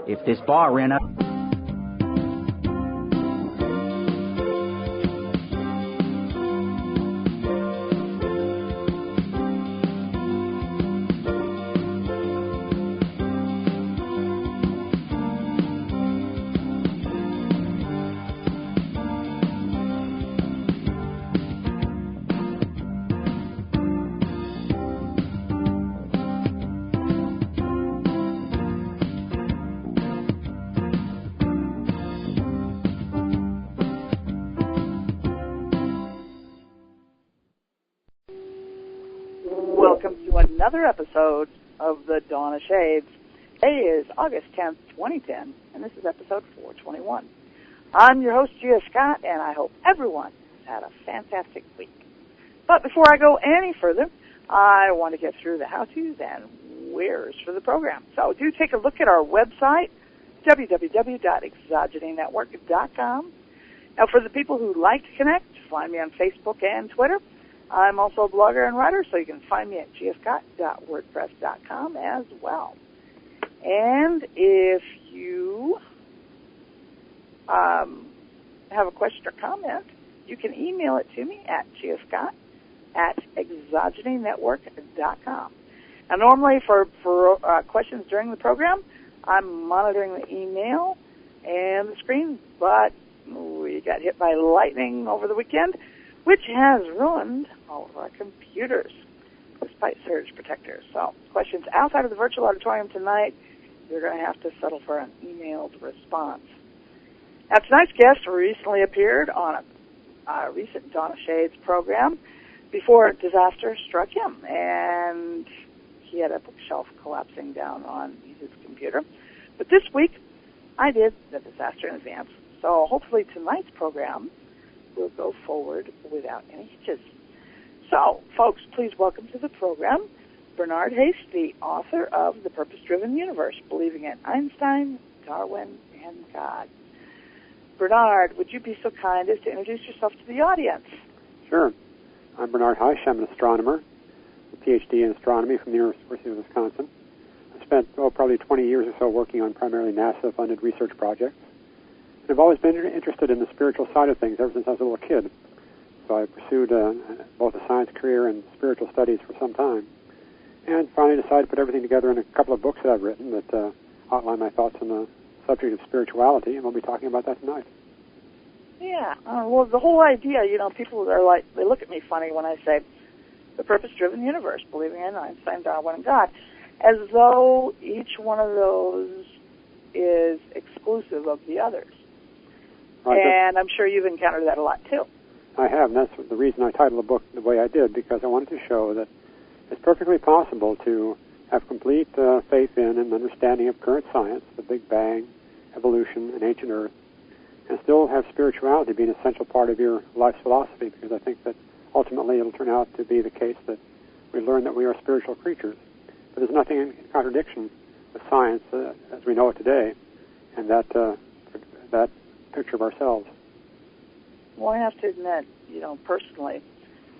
If this bar ran up... Another episode of the Dawn of Shades. Today is August 10th, 2010, and this is episode 421. I'm your host, Gia Scott, and I hope everyone has had a fantastic week. But before I go any further, I want to get through the how-tos and wheres for the program. So do take a look at our website, www.exogenynetwork.com. Now, for the people who like to connect, find me on Facebook and Twitter. I'm also a blogger and writer, so you can find me at gscott.wordpress.com as well. And if you have a question or comment, you can email it to me at gscott@exogenynetwork.com. Now, normally for questions during the program, I'm monitoring the email and the screen, but we got hit by lightning over the weekend, which has ruined all of our computers, despite surge protectors. So, questions outside of the virtual auditorium tonight, you're going to have to settle for an emailed response. Now, tonight's guest recently appeared on a recent Dawn of Shades program before disaster struck him, and he had a bookshelf collapsing down on his computer. But this week, I did the disaster in advance. So, hopefully tonight's program will go forward without any hitches. So, folks, please welcome to the program Bernard Haist, the author of The Purpose-Driven Universe, Believing in Einstein, Darwin, and God. Bernard, would you be so kind as to introduce yourself to the audience? Sure. I'm Bernard Haist. I'm an astronomer, a PhD in astronomy from the University of Wisconsin. I've spent, probably 20 years or so working on primarily NASA-funded research projects. I've always been interested in the spiritual side of things ever since I was a little kid. So I pursued both a science career and spiritual studies for some time. And finally decided to put everything together in a couple of books that I've written that outline my thoughts on the subject of spirituality, and we'll be talking about that tonight. Yeah. Well, the whole idea, people are like, they look at me funny when I say the purpose-driven universe, believing in Einstein, Darwin, and God, as though each one of those is exclusive of the others. Right. And I'm sure you've encountered that a lot, too. I have, and that's the reason I titled the book the way I did, because I wanted to show that it's perfectly possible to have complete faith in and understanding of current science, the Big Bang, evolution, and ancient Earth, and still have spirituality be an essential part of your life's philosophy, because I think that ultimately it'll turn out to be the case that we learn that we are spiritual creatures. But there's nothing in contradiction with science as we know it today, and that picture of ourselves. Well, I have to admit, personally,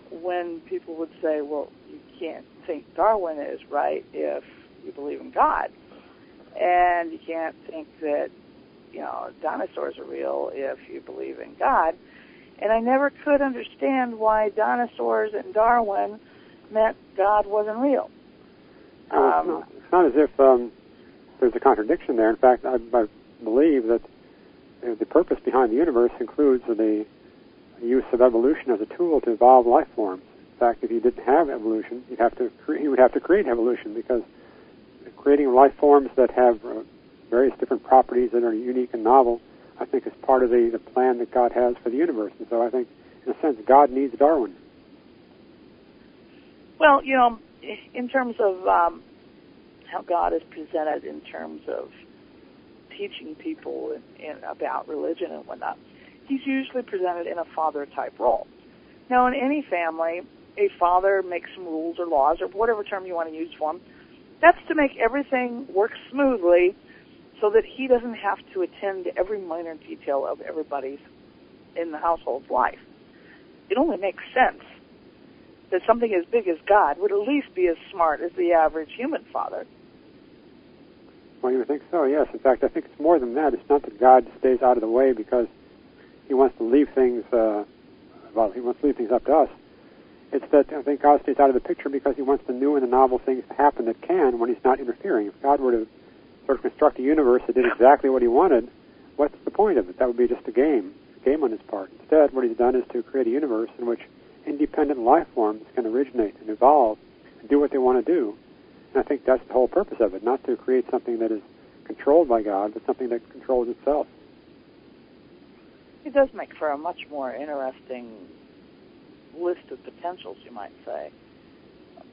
when people would say, well, you can't think Darwin is right if you believe in God, and you can't think that, dinosaurs are real if you believe in God, and I never could understand why dinosaurs and Darwin meant God wasn't real. It's not as if there's a contradiction there. In fact, I believe that the purpose behind the universe includes the use of evolution as a tool to evolve life forms. In fact, if you didn't have evolution, you would have to create evolution, because creating life forms that have various different properties that are unique and novel, I think, is part of the plan that God has for the universe. And so I think, in a sense, God needs Darwin. Well, in terms of how God is presented in terms of teaching people about religion and whatnot, he's usually presented in a father-type role. Now, in any family, a father makes some rules or laws or whatever term you want to use for him. That's to make everything work smoothly so that he doesn't have to attend to every minor detail of everybody's in the household's life. It only makes sense that something as big as God would at least be as smart as the average human father. Well, you would think so, yes. In fact, I think it's more than that. It's not that God stays out of the way because he wants to leave things, he wants to leave things up to us. It's that I think God stays out of the picture because he wants the new and the novel things to happen that can when he's not interfering. If God were to sort of construct a universe that did exactly what he wanted, what's the point of it? That would be just a game on his part. Instead, what he's done is to create a universe in which independent life forms can originate and evolve and do what they want to do. And I think that's the whole purpose of it, not to create something that is controlled by God, but something that controls itself. It does make for a much more interesting list of potentials, you might say,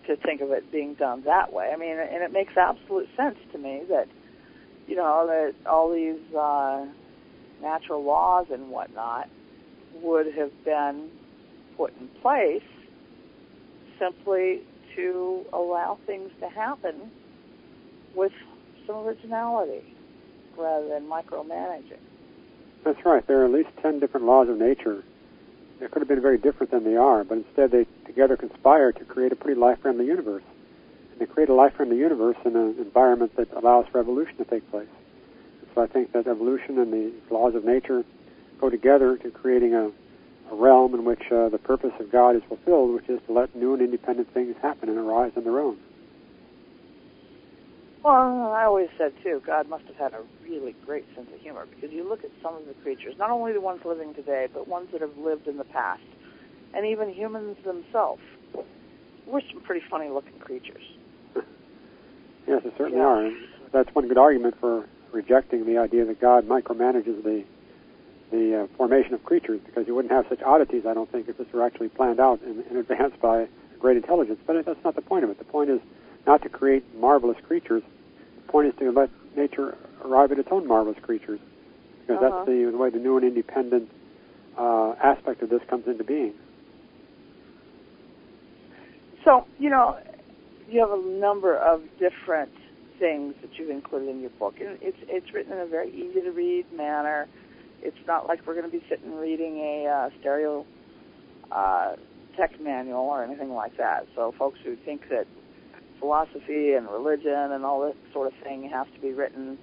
to think of it being done that way. I mean, and it makes absolute sense to me that, you know, that all these natural laws and whatnot would have been put in place simply to allow things to happen with some originality rather than micromanaging. That's right. There are at least 10 different laws of nature. They could have been very different than they are, but instead they together conspire to create a pretty life-friendly universe. And they create a life-friendly universe in an environment that allows for evolution to take place. And so I think that evolution and the laws of nature go together to creating a realm in which the purpose of God is fulfilled, which is to let new and independent things happen and arise on their own. Well, I always said, too, God must have had a really great sense of humor, because you look at some of the creatures, not only the ones living today, but ones that have lived in the past, and even humans themselves. We're some pretty funny-looking creatures. Yes, they certainly are. And that's one good argument for rejecting the idea that God micromanages the formation of creatures, because you wouldn't have such oddities, I don't think, if this were actually planned out in advance by a great intelligence. But that's not the point of it. The point is not to create marvelous creatures. The point is to let nature arrive at its own marvelous creatures, because that's the way the new and independent aspect of this comes into being. So, you know, you have a number of different things that you've included in your book, and it's written in a very easy-to-read manner. It's not like we're going to be sitting reading a stereo text manual or anything like that. So folks who think that philosophy and religion and all this sort of thing has to be written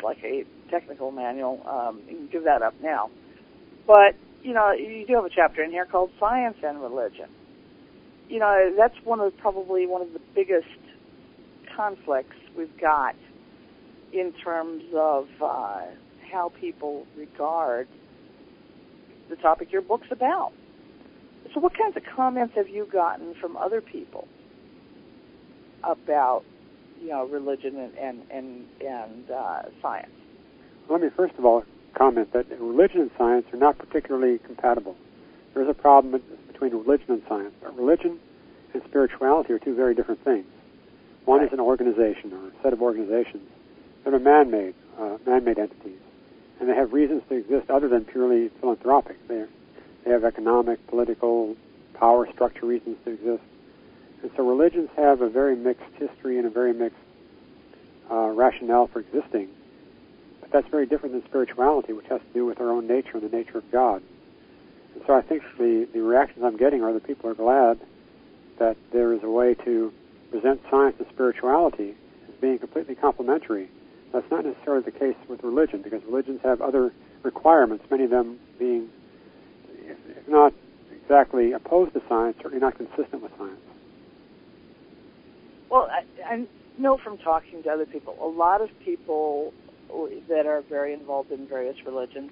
like a technical manual, you can give that up now. But, you know, you do have a chapter in here called Science and Religion. You know, that's probably one of the biggest conflicts we've got in terms of how people regard the topic your book's about. So what kinds of comments have you gotten from other people about, you know, religion and science? Let me first of all comment that religion and science are not particularly compatible. There is a problem between religion and science, but religion and spirituality are two very different things. One is an organization or a set of organizations that are man-made entities, and they have reasons to exist other than purely philanthropic. They have economic, political, power structure reasons to exist. And so religions have a very mixed history and a very mixed rationale for existing. But that's very different than spirituality, which has to do with our own nature and the nature of God. And so I think the reactions I'm getting are that people are glad that there is a way to present science and spirituality as being completely complementary. That's not necessarily the case with religion, because religions have other requirements, many of them being, if not exactly opposed to science, certainly not consistent with science. Well, I know from talking to other people, a lot of people that are very involved in various religions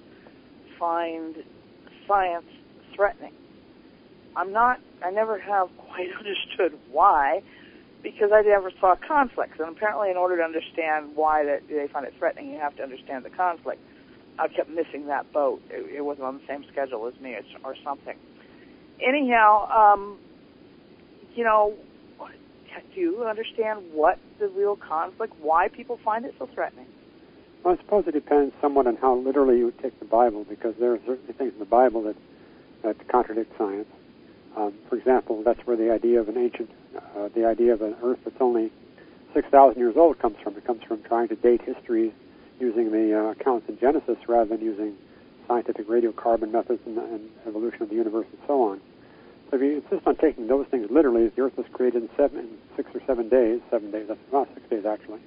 find science threatening. I never have quite understood why, because I never saw conflicts. And apparently in order to understand why they find it threatening, you have to understand the conflict. I kept missing that boat. It wasn't on the same schedule as me or something. Anyhow, you know, do you understand what the real conflict, why people find it so threatening? Well, I suppose it depends somewhat on how literally you take the Bible, because there are certainly things in the Bible that contradict science. For example, that's where the idea of the idea of an Earth that's only 6,000 years old comes from. It comes from trying to date history using the accounts in Genesis rather than using scientific radiocarbon methods and evolution of the universe and so on. So if you insist on taking those things literally, the Earth was created in 6 or 7 days, 7 days, that's about 6 days actually.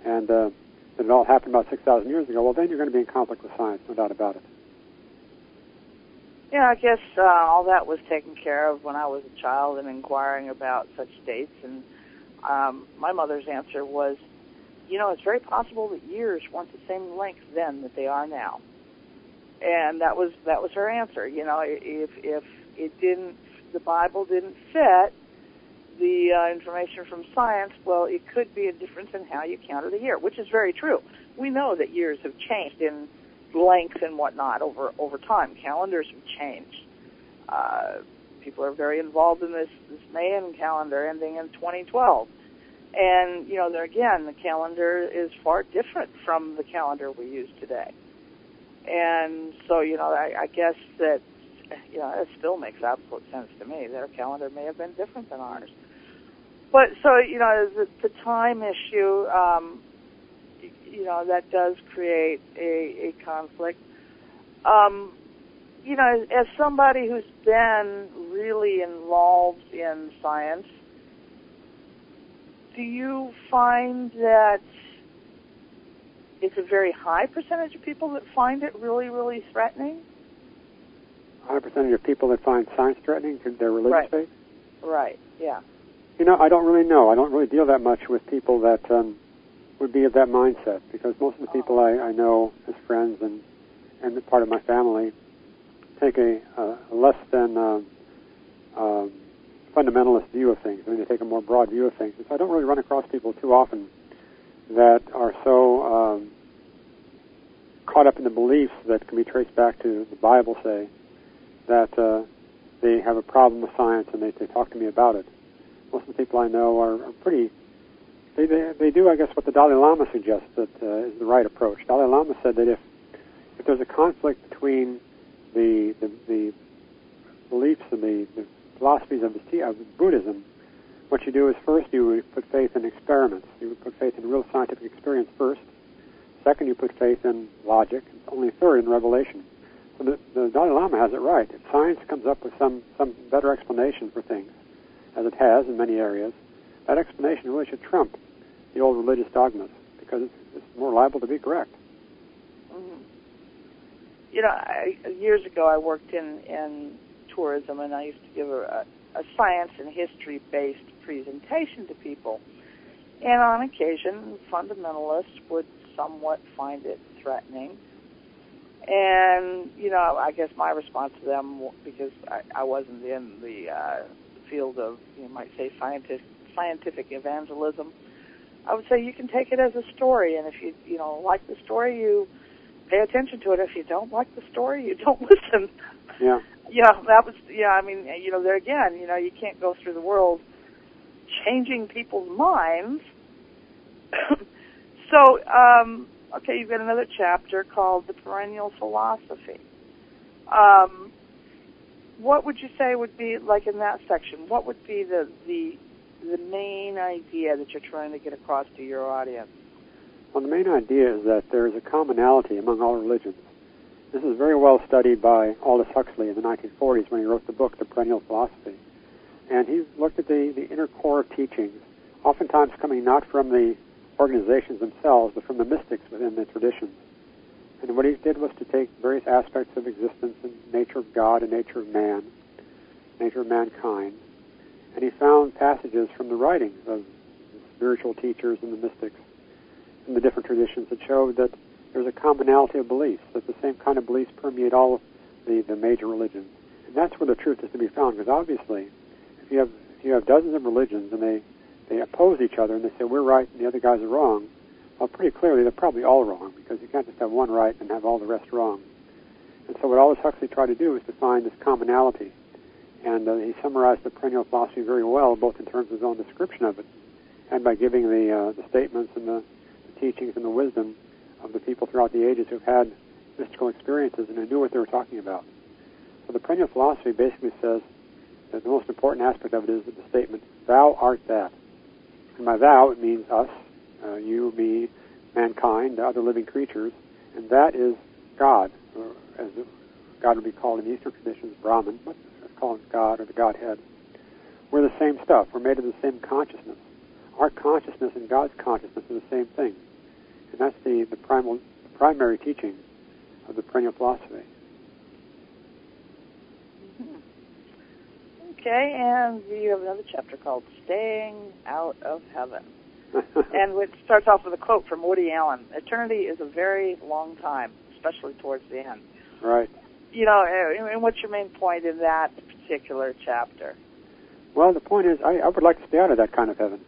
and that it all happened about 6,000 years ago, well, then you're going to be in conflict with science, no doubt about it. Yeah, I guess all that was taken care of when I was a child and inquiring about such dates. And my mother's answer was, it's very possible that years weren't the same length then that they are now. And that was her answer. If it didn't, the Bible didn't fit the information from science, well, it could be a difference in how you counted a year, which is very true. We know that years have changed in length and whatnot over time. Calendars have changed. People are very involved in this Mayan calendar ending in 2012. And, there again, the calendar is far different from the calendar we use today. And so, I guess that, it still makes absolute sense to me. Their calendar may have been different than ours. But so, the time issue, that does create a conflict. As somebody who's been really involved in science, do you find that it's a very high percentage of people that find it really, really threatening? High percentage of people that find science threatening to their religious faith? Right, yeah. I don't really know. I don't really deal that much with people that would be of that mindset, because most of the people I know as friends and part of my family take a less than fundamentalist view of things. I mean, they take a more broad view of things. And so I don't really run across people too often that are so caught up in the beliefs that can be traced back to the Bible, say, that they have a problem with science and they talk to me about it. Most of the people I know are pretty... They do, I guess, what the Dalai Lama suggests that is the right approach. Dalai Lama said that if there's a conflict between the beliefs and the philosophies of Buddhism, what you do is first you would put faith in experiments. You would put faith in real scientific experience first. Second, you put faith in logic. And only third, in revelation. So the Dalai Lama has it right. If science comes up with some better explanation for things, as it has in many areas, that explanation really should trump the old religious dogmas, because it's more liable to be correct. Mm-hmm. Years ago I worked in tourism, and I used to give a science and history-based presentation to people. And on occasion, fundamentalists would somewhat find it threatening. And, I guess my response to them, because I wasn't in the field of, you might say, scientific evangelism, I would say you can take it as a story, and if you like the story, you pay attention to it. If you don't like the story, you don't listen. Yeah. There again, you can't go through the world changing people's minds. So, okay, you've got another chapter called The Perennial Philosophy. What would you say would be, like in that section, what would be the main idea that you're trying to get across to your audience? Well, the main idea is that there is a commonality among all religions. This is very well studied by Aldous Huxley in the 1940s when he wrote the book, The Perennial Philosophy. And he looked at the inner core teachings, oftentimes coming not from the organizations themselves, but from the mystics within the traditions. And what he did was to take various aspects of existence and nature of God and nature of man, nature of mankind, and he found passages from the writings of the spiritual teachers and the mystics in the different traditions that showed that there's a commonality of beliefs, that the same kind of beliefs permeate all the major religions. And that's where the truth is to be found, because obviously, if you have dozens of religions and they oppose each other and they say we're right and the other guys are wrong, well, pretty clearly they're probably all wrong, because you can't just have one right and have all the rest wrong. And so what Aldous Huxley tried to do is to find this commonality. And he summarized the perennial philosophy very well, both in terms of his own description of it and by giving the statements and the teachings and the wisdom of the people throughout the ages who've had mystical experiences and who knew what they were talking about. So the perennial philosophy basically says that the most important aspect of it is the statement, thou art that. And by thou, it means us, you, me, mankind, the other living creatures, and that is God, or as God would be called in Eastern traditions, Brahman, but call it God or the Godhead. We're the same stuff. We're made of the same consciousness. Our consciousness and God's consciousness are the same thing. And that's the primary teaching of the perennial philosophy. Okay, and you have another chapter called Staying Out of Heaven. And it starts off with a quote from Woody Allen. Eternity is a very long time, especially towards the end. Right. You know, and what's your main point in that particular chapter? Well, the point is, I would like to stay out of that kind of heaven.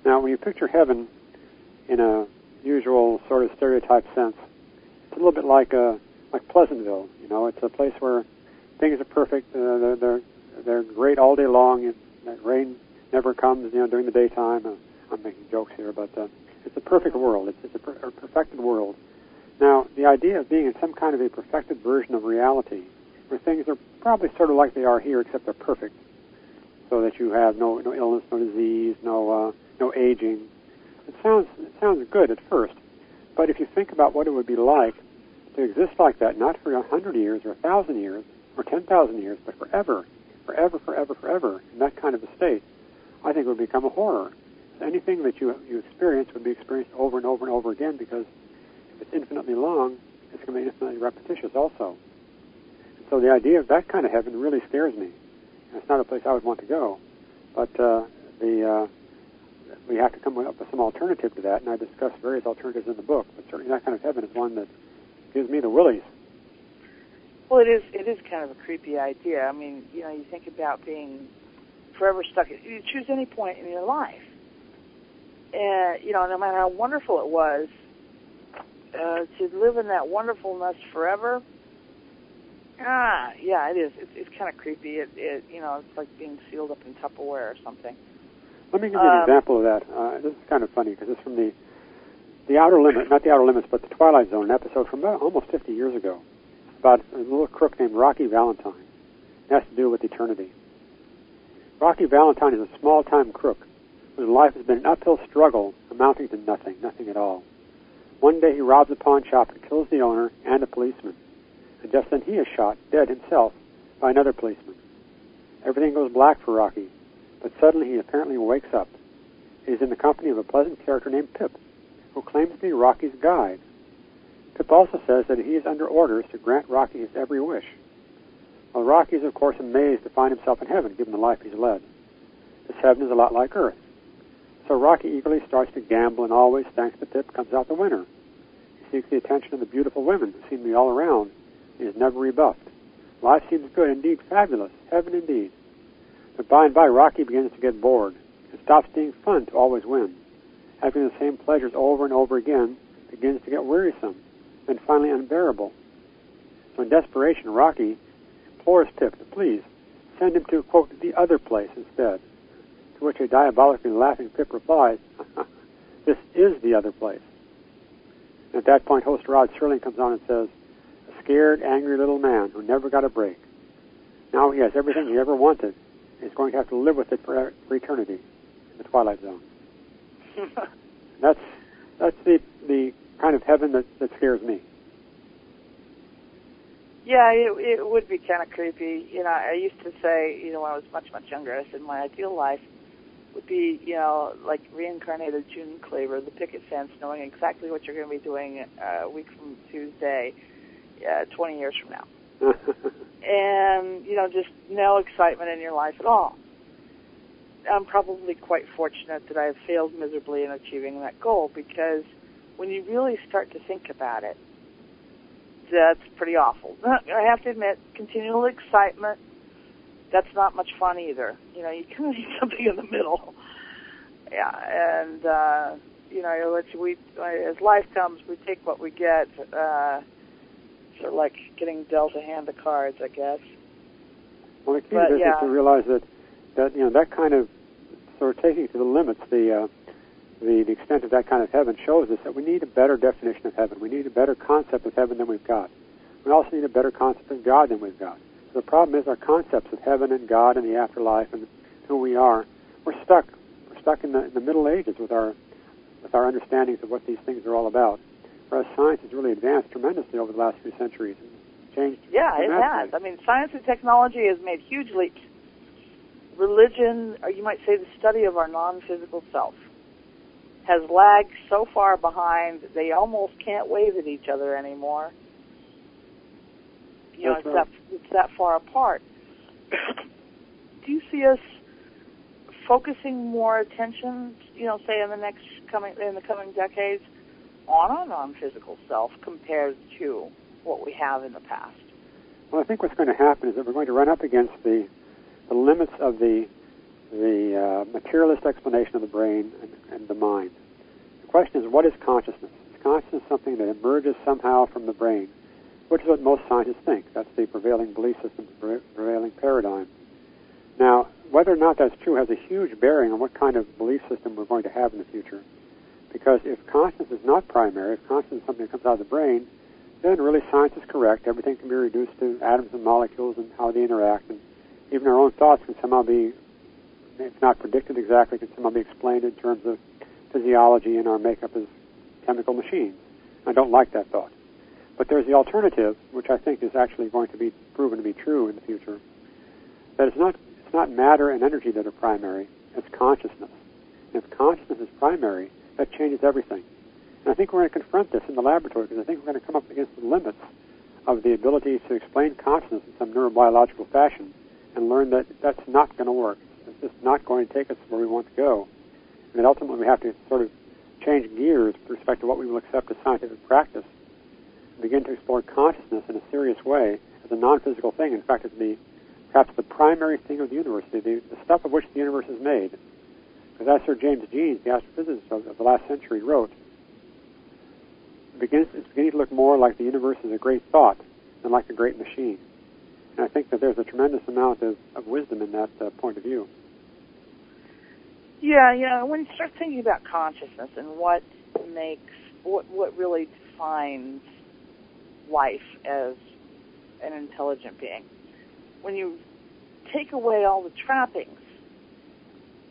Now, when you picture heaven in a usual sort of stereotype sense, it's a little bit like Pleasantville. You know, it's a place where things are perfect. They're great all day long. And rain never comes, you know, during the daytime. I'm making jokes here, but it's a perfect world. It's a perfected world. Now, the idea of being in some kind of a perfected version of reality, where things are probably sort of like they are here, except they're perfect, so that you have no illness, no disease, no aging. It sounds good at first, but if you think about what it would be like to exist like that, not for 100 years or 1,000 years or 10,000 years, but forever, in that kind of a state, I think it would become a horror. So anything that you experience would be experienced over and over and over again, because if it's infinitely long, it's going to be infinitely repetitious also. And so the idea of that kind of heaven really scares me. And it's not a place I would want to go, but we have to come up with some alternative to that, and I discuss various alternatives in the book, but certainly that kind of heaven is one that gives me the willies. Well, it is kind of a creepy idea. I mean, you know, you think about being forever stuck. You choose any point in your life, and you know, no matter how wonderful it was, to live in that wonderfulness forever. Yeah, it is. It's kind of creepy. It you know, it's like being sealed up in Tupperware or something. Let me give you an example of that. This is kind of funny because it's from the Outer Limits, not the Outer Limits, but the Twilight Zone, an episode from about almost 50 years ago, about a little crook named Rocky Valentine. It has to do with eternity. Rocky Valentine is a small-time crook whose life has been an uphill struggle amounting to nothing at all. One day he robs a pawn shop and kills the owner and a policeman. And just then he is shot, dead himself, by another policeman. Everything goes black for Rocky, but suddenly he apparently wakes up. He is in the company of a pleasant character named Pip, who claims to be Rocky's guide. Pip also says that he is under orders to grant Rocky his every wish. Well, Rocky is, of course, amazed to find himself in heaven, given the life he's led. This heaven is a lot like Earth. So Rocky eagerly starts to gamble, and always, thanks to Pip, comes out the winner. He seeks the attention of the beautiful women who seem to be all around. He is never rebuffed. Life seems good, indeed fabulous, heaven indeed. But by and by, Rocky begins to get bored. It stops being fun to always win. Having the same pleasures over and over again begins to get wearisome, and finally unbearable. So in desperation, Rocky implores Pip to please send him to, quote, the other place instead. To which a diabolically laughing Pip replies, this is the other place. And at that point, host Rod Serling comes on and says, a scared, angry little man who never got a break. Now he has everything he ever wanted. He's going to have to live with it for eternity in the Twilight Zone. That's the kind of heaven that scares me. Yeah, it would be kind of creepy. You know, I used to say, you know, when I was much, much younger, I said my ideal life would be, you know, like reincarnated June Cleaver, the picket fence, knowing exactly what you're going to be doing a week from Tuesday, 20 years from now. And, you know, just no excitement in your life at all. I'm probably quite fortunate that I have failed miserably in achieving that goal, because when you really start to think about it, that's pretty awful. I have to admit, continual excitement, that's not much fun either. You know, you kind of need something in the middle. Yeah, and, you know, as life comes, we take what we get, sort of like getting dealt a hand of cards, I guess. Well, the key to this is to realize that, you know, that kind of sort of taking to the limits, the extent of that kind of heaven shows us that we need a better definition of heaven. We need a better concept of heaven than we've got. We also need a better concept of God than we've got. So the problem is our concepts of heaven and God and the afterlife and who we are, we're stuck. We're stuck in the Middle Ages with our understandings of what these things are all about. Whereas science has really advanced tremendously over the last few centuries and changed. Yeah, it has. I mean, science and technology has made huge leaps. Religion, or you might say the study of our non-physical self, has lagged so far behind they almost can't wave at each other anymore. You know, it's that far apart. Do you see us focusing more attention, you know, say in the coming decades, on our non-physical self compared to what we have in the past? Well, I think what's going to happen is that we're going to run up against the limits of the materialist explanation of the brain and the mind. The question is, what is consciousness? Is consciousness something that emerges somehow from the brain, which is what most scientists think. That's the prevailing belief system, the prevailing paradigm. Now, whether or not that's true has a huge bearing on what kind of belief system we're going to have in the future. Because if consciousness is not primary, if consciousness is something that comes out of the brain, then really science is correct. Everything can be reduced to atoms and molecules and how they interact. And even our own thoughts can somehow be, if not predicted exactly, can somehow be explained in terms of physiology and our makeup as chemical machines. I don't like that thought. But there's the alternative, which I think is actually going to be proven to be true in the future, that it's not matter and energy that are primary, it's consciousness. And if consciousness is primary, that changes everything. And I think we're going to confront this in the laboratory because I think we're going to come up against the limits of the ability to explain consciousness in some neurobiological fashion and learn that that's not going to work. It's just not going to take us where we want to go. And then ultimately we have to sort of change gears with respect to what we will accept as scientific practice and begin to explore consciousness in a serious way as a non-physical thing. In fact, it's perhaps the primary thing of the universe, the stuff of which the universe is made. Because as Sir James Jeans, the astrophysicist of the last century, wrote, it's beginning to look more like the universe is a great thought than like a great machine. And I think that there's a tremendous amount of wisdom in that point of view. Yeah, you know, when you start thinking about consciousness and what really defines life as an intelligent being, when you take away all the trappings,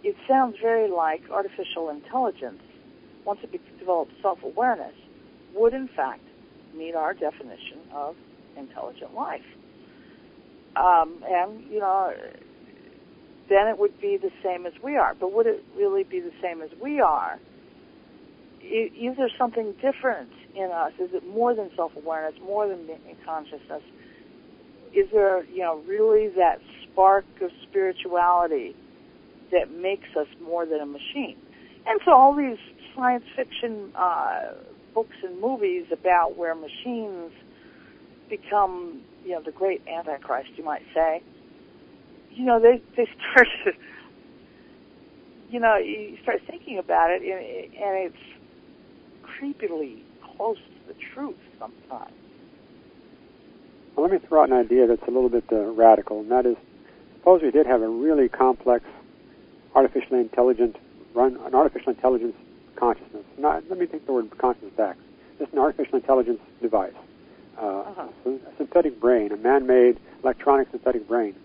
it sounds very like artificial intelligence, once it develops self-awareness, would in fact meet our definition of intelligent life. And, you know, then it would be the same as we are. But would it really be the same as we are? Is there something different in us? Is it more than self-awareness, more than consciousness? Is there, you know, really that spark of spirituality that makes us more than a machine? And so all these science fiction books and movies about where machines become, you know, the great Antichrist, you might say, you know, they start to, you know, you start thinking about it, and it's creepily close to the truth sometimes. Well, let me throw out an idea that's a little bit radical, and that is, suppose we did have a really complex artificial intelligence consciousness. Let me take the word consciousness back. Just an artificial intelligence device, a synthetic brain, a man-made electronic synthetic brain.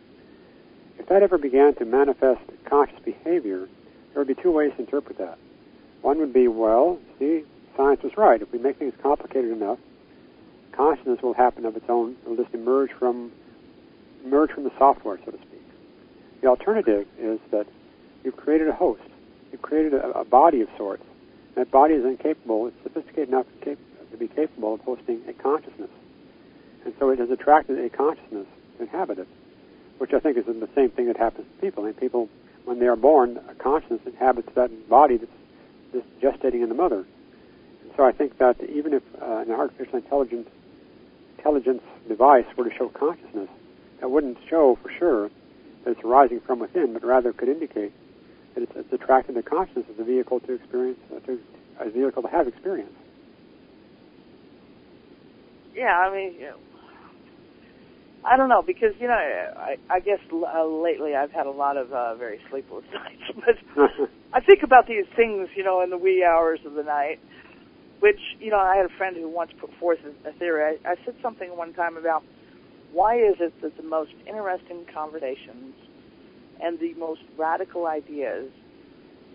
If that ever began to manifest conscious behavior, there would be two ways to interpret that. One would be, well, see, science was right. If we make things complicated enough, consciousness will happen of its own. It will just emerge from the software, so to speak. The alternative is that you've created a host. You've created a body of sorts. And that body is incapable, it's sophisticated enough to be capable of hosting a consciousness. And so it has attracted a consciousness to inhabit it, which I think is the same thing that happens to people. And people, when they are born, a consciousness inhabits that body that's just gestating in the mother. And so I think that even if an artificial intelligence device were to show consciousness, that wouldn't show for sure that it's arising from within, but rather could indicate that it's attracted to consciousness as a vehicle to experience, as a vehicle to have experience. Yeah, I mean, you know, I don't know, because, you know, I guess lately I've had a lot of very sleepless nights, but I think about these things, you know, in the wee hours of the night, which, you know, I had a friend who once put forth a theory. I said something one time about why is it that the most interesting conversations and the most radical ideas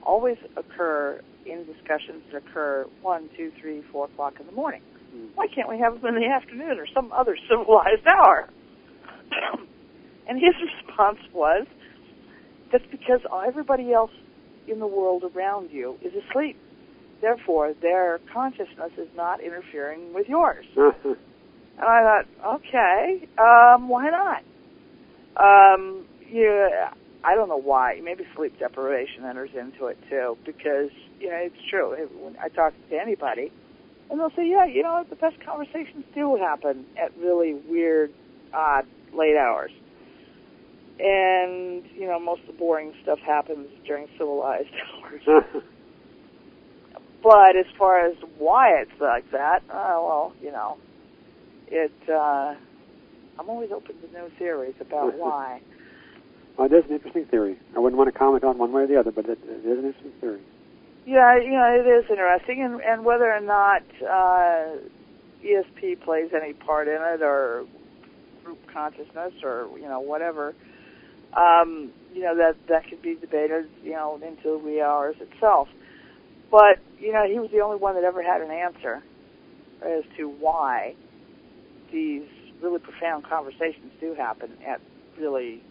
always occur in discussions that occur 1, 2, 3, 4 o'clock in the morning? Why can't we have them in the afternoon or some other civilized hour? And his response was, that's because everybody else in the world around you is asleep. Therefore, their consciousness is not interfering with yours. And I thought, okay, why not? I don't know why. Maybe sleep deprivation enters into it too, because it's true. When I talk to anybody, and they'll say, yeah, the best conversations do happen at really weird, odd, late hours. And, most of the boring stuff happens during civilized hours. But as far as why it's like that, I'm always open to new theories about why. Well, it is an interesting theory. I wouldn't want to comment on one way or the other, but it is an interesting theory. Yeah, it is interesting, and whether or not ESP plays any part in it, or group consciousness, or whatever, that could be debated, into the wee hours itself. But he was the only one that ever had an answer as to why these really profound conversations do happen at really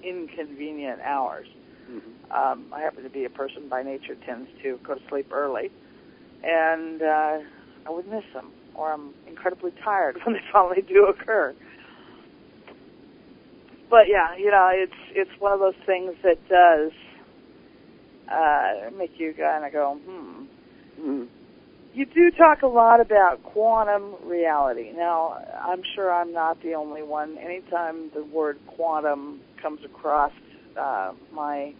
inconvenient hours. Mm-hmm. I happen to be a person by nature tends to go to sleep early, and I would miss them, or I'm incredibly tired when they finally do occur. But yeah, it's one of those things that does make you kind of go, Mm-hmm. You do talk a lot about quantum reality. Now, I'm sure I'm not the only one. Anytime the word quantum comes across my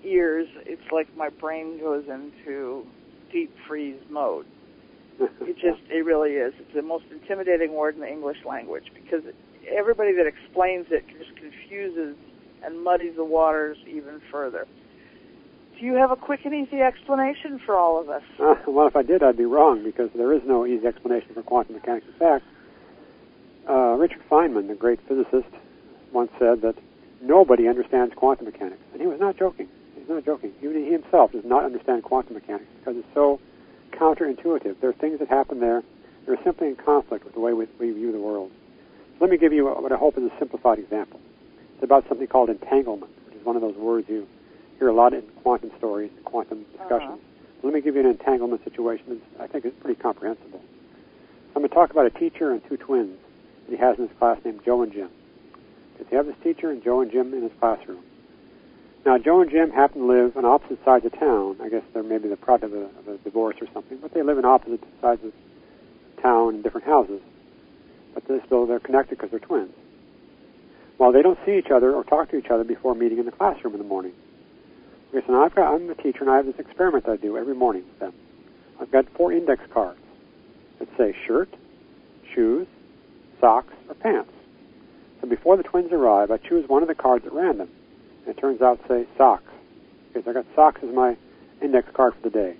ears, it's like my brain goes into deep freeze mode. It really is. It's the most intimidating word in the English language, because everybody that explains it just confuses and muddies the waters even further. Do you have a quick and easy explanation for all of us? Well, if I did, I'd be wrong, because there is no easy explanation for quantum mechanics. In fact, Richard Feynman, the great physicist, once said that nobody understands quantum mechanics. And he was not joking. He's not joking. Even he himself does not understand quantum mechanics because it's so counterintuitive. There are things that happen there that are simply in conflict with the way we view the world. So let me give you what I hope is a simplified example. It's about something called entanglement, which is one of those words you hear a lot in quantum stories and quantum discussions. So let me give you an entanglement situation that I think is pretty comprehensible. I'm going to talk about a teacher and two twins that he has in his class named Joe and Jim. Because you have this teacher and Joe and Jim in his classroom. Now, Joe and Jim happen to live on opposite sides of town. I guess they're maybe the product of a divorce or something, but they live on opposite sides of town in different houses. But they're connected because they're twins. Well, they don't see each other or talk to each other before meeting in the classroom in the morning. Okay, so now I'm the teacher, and I have this experiment I do every morning with them. I've got 4 index cards that say shirt, shoes, socks, or pants. So before the twins arrive, I choose one of the cards at random. And it turns out to say socks. Okay, so I got socks as my index card for the day.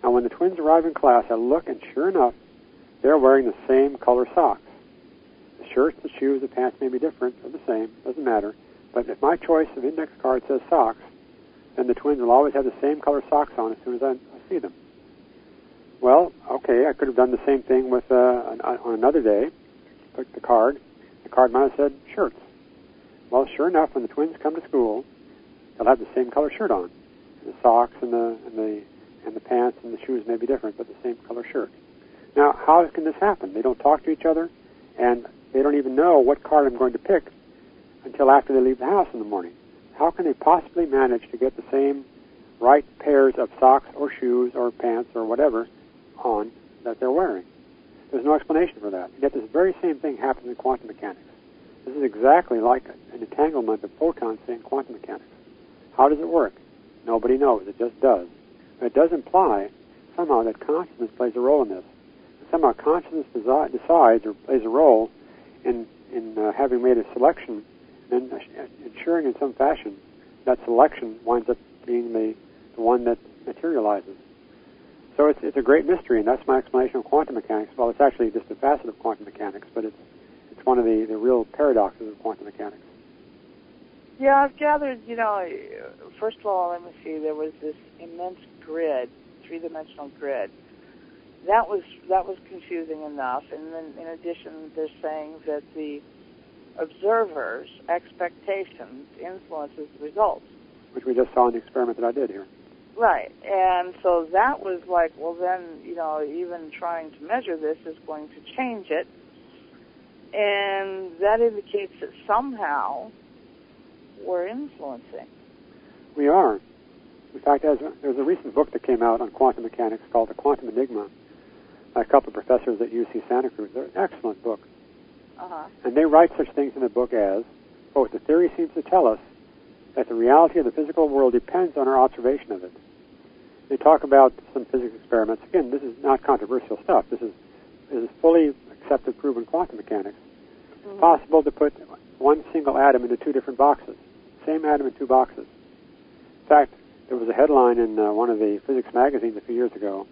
Now, when the twins arrive in class, I look, and sure enough, they're wearing the same color socks. The shirts, the shoes, the pants may be different, or the same, doesn't matter. But if my choice of index card says socks, then the twins will always have the same color socks on as soon as I see them. Well, okay, I could have done the same thing with on another day. Took the card. The card might have said shirts. Well, sure enough, when the twins come to school, they'll have the same color shirt on. The socks and the pants and the shoes may be different, but the same color shirt. Now, how can this happen? They don't talk to each other, and they don't even know what card I'm going to pick until after they leave the house in the morning. How can they possibly manage to get the same right pairs of socks or shoes or pants or whatever on that they're wearing? There's no explanation for that. And yet this very same thing happens in quantum mechanics. This is exactly like an entanglement of photons in quantum mechanics. How does it work? Nobody knows. It just does. But it does imply somehow that consciousness plays a role in this. Somehow consciousness decides or plays a role in having made a selection and ensuring in some fashion that selection winds up being the one that materializes. So it's a great mystery, and that's my explanation of quantum mechanics. Well, it's actually just a facet of quantum mechanics, but it's one of the real paradoxes of quantum mechanics. Yeah, I've gathered, first of all, let me see, there was this immense grid, 3-dimensional grid. That was confusing enough, and then in addition, they're saying that the observer's expectations influences the results. Which we just saw in the experiment that I did here. Right. And so that was like, well, then, even trying to measure this is going to change it. And that indicates that somehow we're influencing. We are. In fact, there's a recent book that came out on quantum mechanics called The Quantum Enigma by a couple of professors at UC Santa Cruz. They're an excellent book. Uh-huh. And they write such things in the book as, quote, the theory seems to tell us that the reality of the physical world depends on our observation of it. They talk about some physics experiments. Again, this is not controversial stuff. This is fully accepted, proven quantum mechanics. Mm-hmm. It's possible to put one single atom into two different boxes. Same atom in two boxes. In fact, there was a headline in one of the physics magazines a few years ago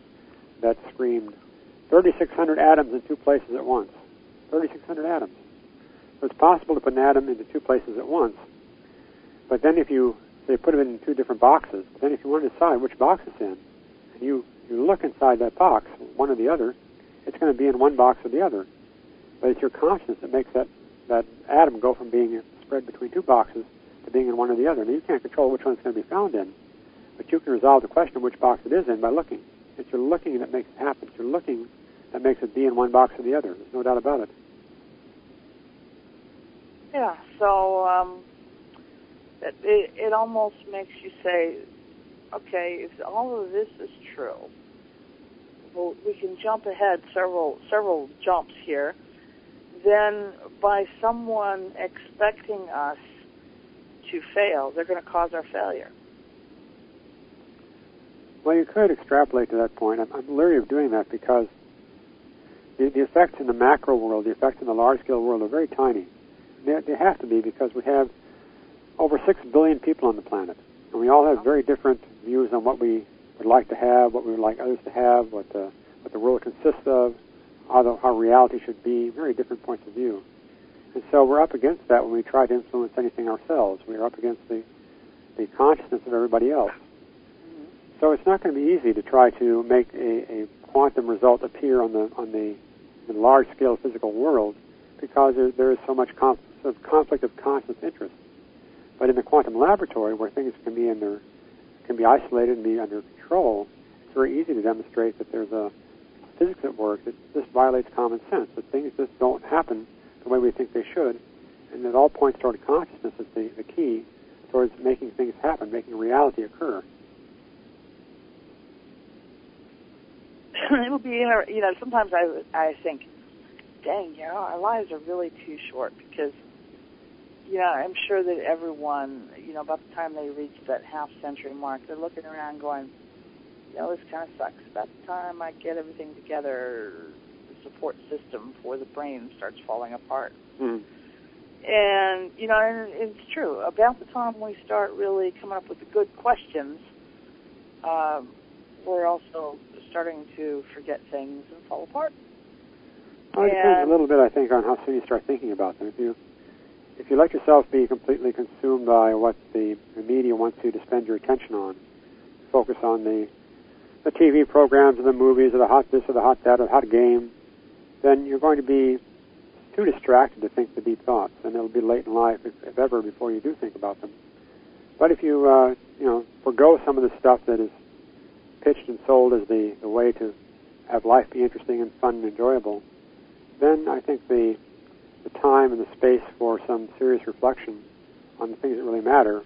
that screamed, 3,600 atoms in two places at once. 3,600 atoms. So it's possible to put an atom into two places at once. But then if you, say, put it in two different boxes, then if you want to decide which box it's in, and you look inside that box, one or the other, it's going to be in one box or the other. But it's your consciousness that makes that atom go from being spread between two boxes to being in one or the other. Now, you can't control which one it's going to be found in, but you can resolve the question of which box it is in by looking. It's your looking that makes it happen. It's your looking that makes it be in one box or the other. There's no doubt about it. Yeah, so it almost makes you say, okay, if all of this is true, well, we can jump ahead several jumps here. Then by someone expecting us to fail, they're going to cause our failure. Well, you could extrapolate to that point. I'm leery of doing that because the effects in the macro world, the effects in the large-scale world are very tiny. They have to be because we have over 6 billion people on the planet, and we all have very different views on what we would like to have, what we would like others to have, what the world consists of, how reality should be, very different points of view. And so we're up against that when we try to influence anything ourselves. We're up against the consciousness of everybody else. So it's not going to be easy to try to make a quantum result appear on the large-scale physical world because there is so much conflict of conscious interest. But in the quantum laboratory, where things can be isolated and be under control, it's very easy to demonstrate that there's a physics at work that just violates common sense, that things just don't happen the way we think they should, and it all points toward consciousness as the key towards making things happen, making reality occur. It'll be, sometimes I think, dang, our lives are really too short because, I'm sure that everyone, about the time they reach that half-century mark, they're looking around going, this kind of sucks. About the time I get everything together, the support system for the brain starts falling apart. Mm. And, and it's true. About the time we start really coming up with the good questions, we're also starting to forget things and fall apart. Well, it depends a little bit, I think, on how soon you start thinking about them. If you let yourself be completely consumed by what the media wants you to spend your attention on, focus on the TV programs or the movies or the hot this or the hot that or the hot game, then you're going to be too distracted to think the deep thoughts, and it'll be late in life, if ever, before you do think about them. But if you, forgo some of the stuff that is pitched and sold as the way to have life be interesting and fun and enjoyable, then I think the time and the space for some serious reflection on the things that really matter,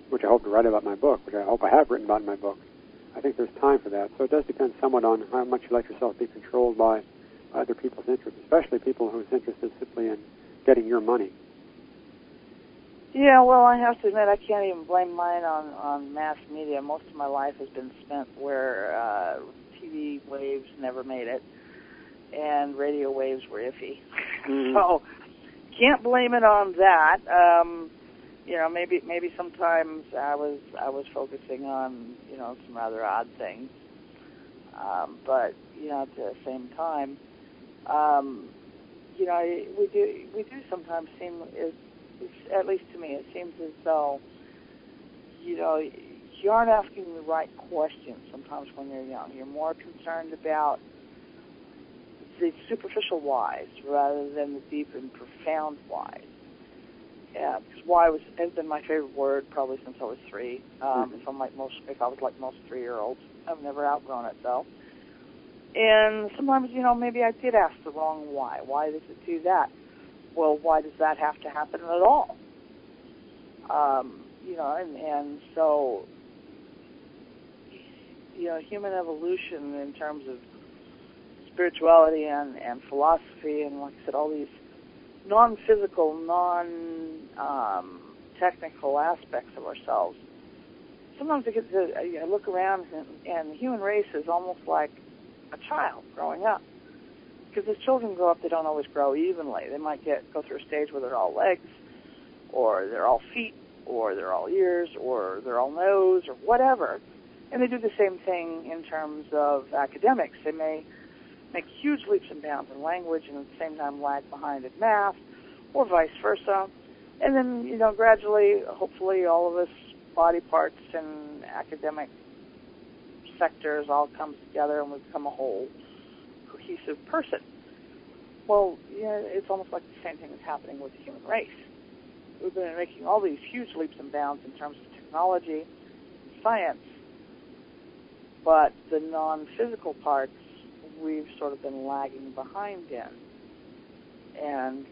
which I hope to write about in my book, which I hope I have written about in my book, I think there's time for that. So it does depend somewhat on how much you let yourself be controlled by other people's interests, especially people whose interest is simply in getting your money. Yeah, well, I have to admit, I can't even blame mine on mass media. Most of my life has been spent where TV waves never made it, and radio waves were iffy. Mm-hmm. So, can't blame it on that. Maybe sometimes I was focusing on some rather odd things, but at the same time, we do sometimes seem, at least to me, it seems as though you aren't asking the right questions sometimes when you're young. You're more concerned about the superficial whys rather than the deep and profound whys. Yeah, because has been my favorite word probably since I was 3. If I was like most 3-year-olds, I've never outgrown it though. And sometimes, maybe I did ask the wrong why. Why does it do that? Well, why does that have to happen at all? And so, human evolution in terms of spirituality and philosophy and, like I said, all these non-physical, non-technical aspects of ourselves. Sometimes I look around and the human race is almost like a child growing up. Because as children grow up, they don't always grow evenly. They might go through a stage where they're all legs, or they're all feet, or they're all ears, or they're all nose, or whatever. And they do the same thing in terms of academics. They may make huge leaps and bounds in language and at the same time lag behind in math, or vice versa. And then, gradually, hopefully, all of us body parts and academic sectors all come together and we become a whole cohesive person. Well, it's almost like the same thing is happening with the human race. We've been making all these huge leaps and bounds in terms of technology and science, but the non-physical parts we've sort of been lagging behind in. And,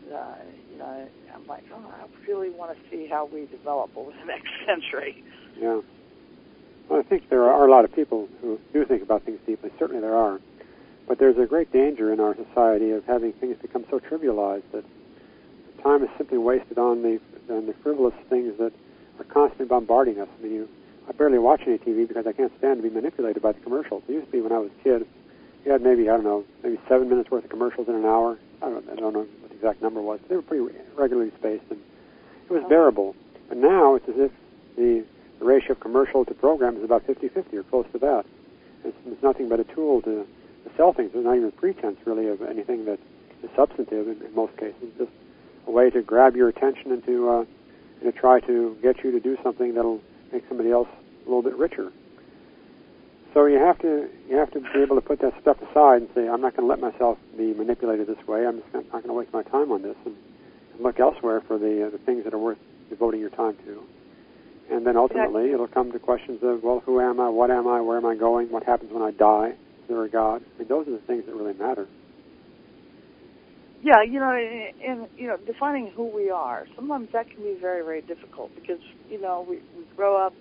I'm like, I really want to see how we develop over the next century. Yeah. Well, I think there are a lot of people who do think about things deeply. Certainly there are. But there's a great danger in our society of having things become so trivialized that time is simply wasted on the frivolous things that are constantly bombarding us. I barely watch any TV because I can't stand to be manipulated by the commercials. It used to be when I was a kid, you had maybe 7 minutes worth of commercials in an hour. I don't know what the exact number was. But they were pretty regularly spaced, and it was bearable. But now it's as if the ratio of commercial to program is about 50-50 or close to that. It's nothing but a tool to sell things. There's not even a pretense, really, of anything that is substantive in most cases. It's just a way to grab your attention and to try to get you to do something that'll make somebody else a little bit richer. So you have to be able to put that stuff aside and say, I'm not going to let myself be manipulated this way. I'm just not going to waste my time on this, and look elsewhere for the things that are worth devoting your time to. And then ultimately it'll come to questions of, well, who am I? What am I? Where am I going? What happens when I die? Is there a God? Those are the things that really matter. Yeah, defining who we are, sometimes that can be very, very difficult because, we grow up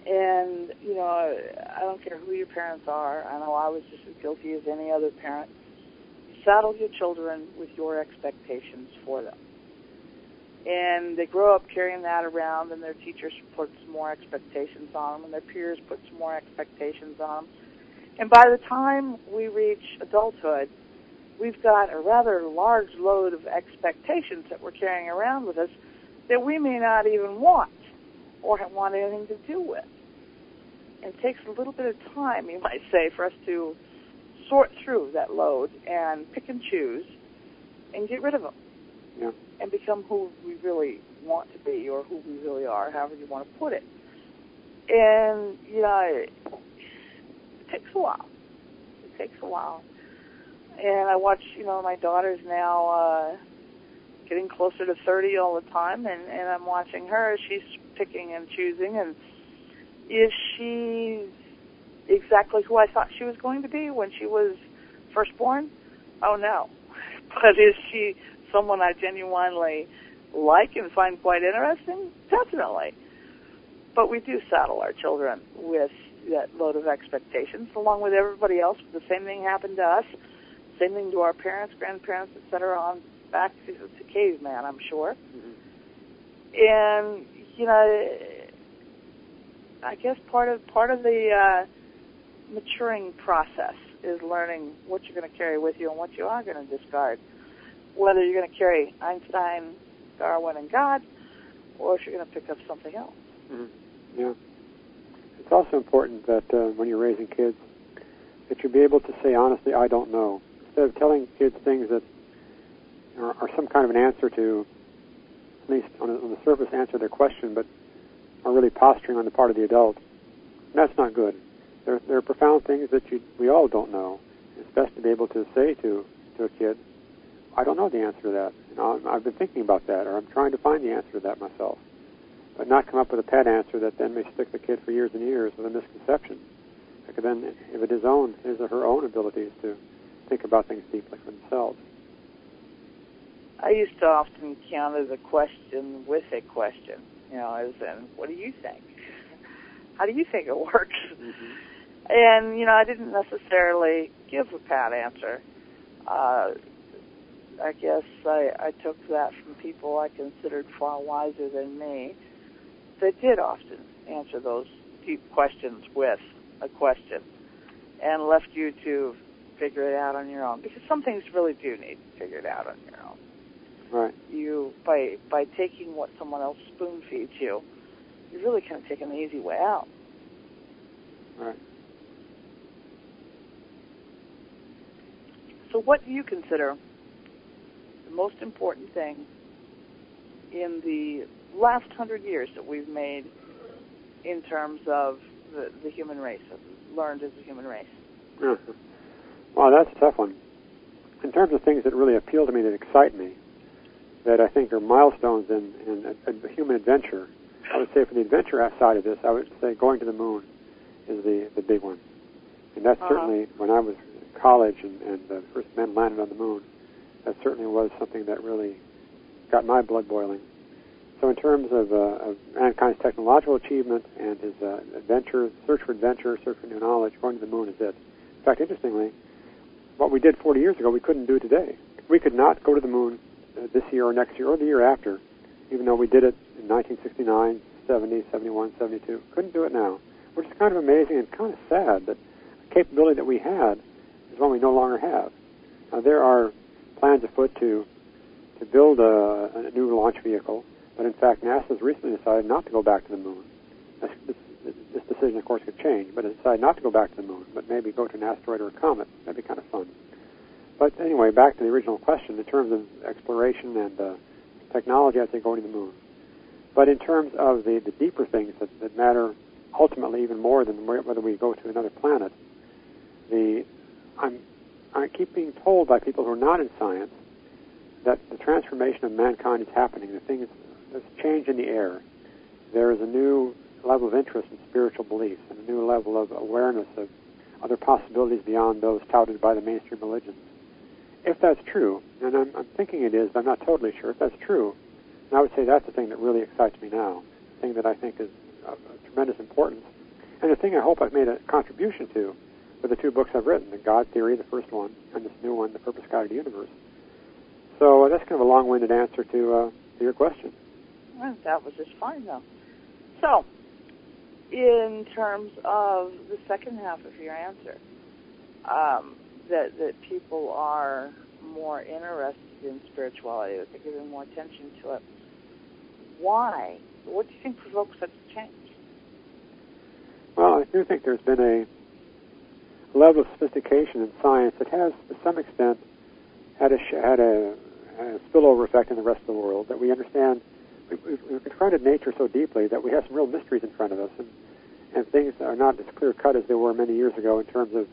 and, I don't care who your parents are. I know I was just as guilty as any other parent. You saddle your children with your expectations for them. And they grow up carrying that around, and their teachers put some more expectations on them, and their peers put some more expectations on them. And by the time we reach adulthood, we've got a rather large load of expectations that we're carrying around with us that we may not even want or want anything to do with. And it takes a little bit of time, you might say, for us to sort through that load and pick and choose and get rid of them. Yeah. And become who we really want to be or who we really are, however you want to put it. And, it takes a while. It takes a while. And I watch, my daughter's now getting closer to 30 all the time, and I'm watching her. She's picking and choosing, and is she exactly who I thought she was going to be when she was first born? Oh, no. But is she someone I genuinely like and find quite interesting? Definitely. But we do saddle our children with that load of expectations, along with everybody else. The same thing happened to us. Same thing to our parents, grandparents, etc., on back to caveman, I'm sure. Mm-hmm. And I guess part of the maturing process is learning what you're going to carry with you and what you are going to discard. Whether you're going to carry Einstein, Darwin, and God, or if you're going to pick up something else. Mm-hmm. Yeah. It's also important that when you're raising kids, that you be able to say honestly, I don't know. Instead of telling kids things that are some kind of an answer to, at least on the surface, answer their question, but are really posturing on the part of the adult. And that's not good. There are profound things that we all don't know. It's best to be able to say to a kid, I don't know the answer to that. I've been thinking about that, or I'm trying to find the answer to that myself, but not come up with a pat answer that then may stick the kid for years and years with a misconception. That could then inhibit his or her own abilities to think about things deeply for themselves. I used to often counter the question with a question, as in, what do you think? How do you think it works? Mm-hmm. And, I didn't necessarily give a pat answer. I guess I took that from people I considered far wiser than me that did often answer those deep questions with a question and left you to figure it out on your own, because some things really do need figured out on your own. Right. You, by taking what someone else spoon feeds you, you're really kind of taking the easy way out. Right. So what do you consider the most important thing in the last 100 years that we've made in terms of the human race, learned as a human race? Mm-hmm. Well, that's a tough one. In terms of things that really appeal to me, that excite me, that I think are milestones in human adventure, I would say for the adventure side of this, I would say going to the moon is the big one. And that's certainly, when I was in college and the first men landed on the moon, that certainly was something that really got my blood boiling. So in terms of mankind's technological achievement and his adventure, search for new knowledge, going to the moon is it. In fact, interestingly, what we did 40 years ago, we couldn't do today. We could not go to the moon this year or next year or the year after, even though we did it in 1969, 70, 71, 72. Couldn't do it now, which is kind of amazing and kind of sad that the capability that we had is one we no longer have. There are plans afoot to build a new launch vehicle, but in fact NASA has recently decided not to go back to the moon. This decision, of course, could change, but it decided not to go back to the moon, but maybe go to an asteroid or a comet. That'd be kind of fun. But anyway, back to the original question, in terms of exploration and technology, I'd say going to the moon. But in terms of the deeper things that matter ultimately even more than whether we go to another planet, I keep being told by people who are not in science that the transformation of mankind is happening. There's change in the air. There is a new level of interest in spiritual beliefs and a new level of awareness of other possibilities beyond those touted by the mainstream religions. If that's true, and I'm thinking it is, I'm not totally sure. If that's true, then I would say that's the thing that really excites me now, the thing that I think is of tremendous importance, and the thing I hope I've made a contribution to with the two books I've written, The God Theory, the first one, and this new one, The Purpose Guide of the Universe. So that's kind of a long-winded answer to your question. Well, that was just fine, though. So, in terms of the second half of your answer, that people are more interested in spirituality, that they're giving more attention to it. Why? What do you think provokes such a change? Well, I do think there's been a level of sophistication in science that has, to some extent, had a spillover effect in the rest of the world, that we understand. We've confronted nature so deeply that we have some real mysteries in front of us, and things are not as clear-cut as they were many years ago in terms of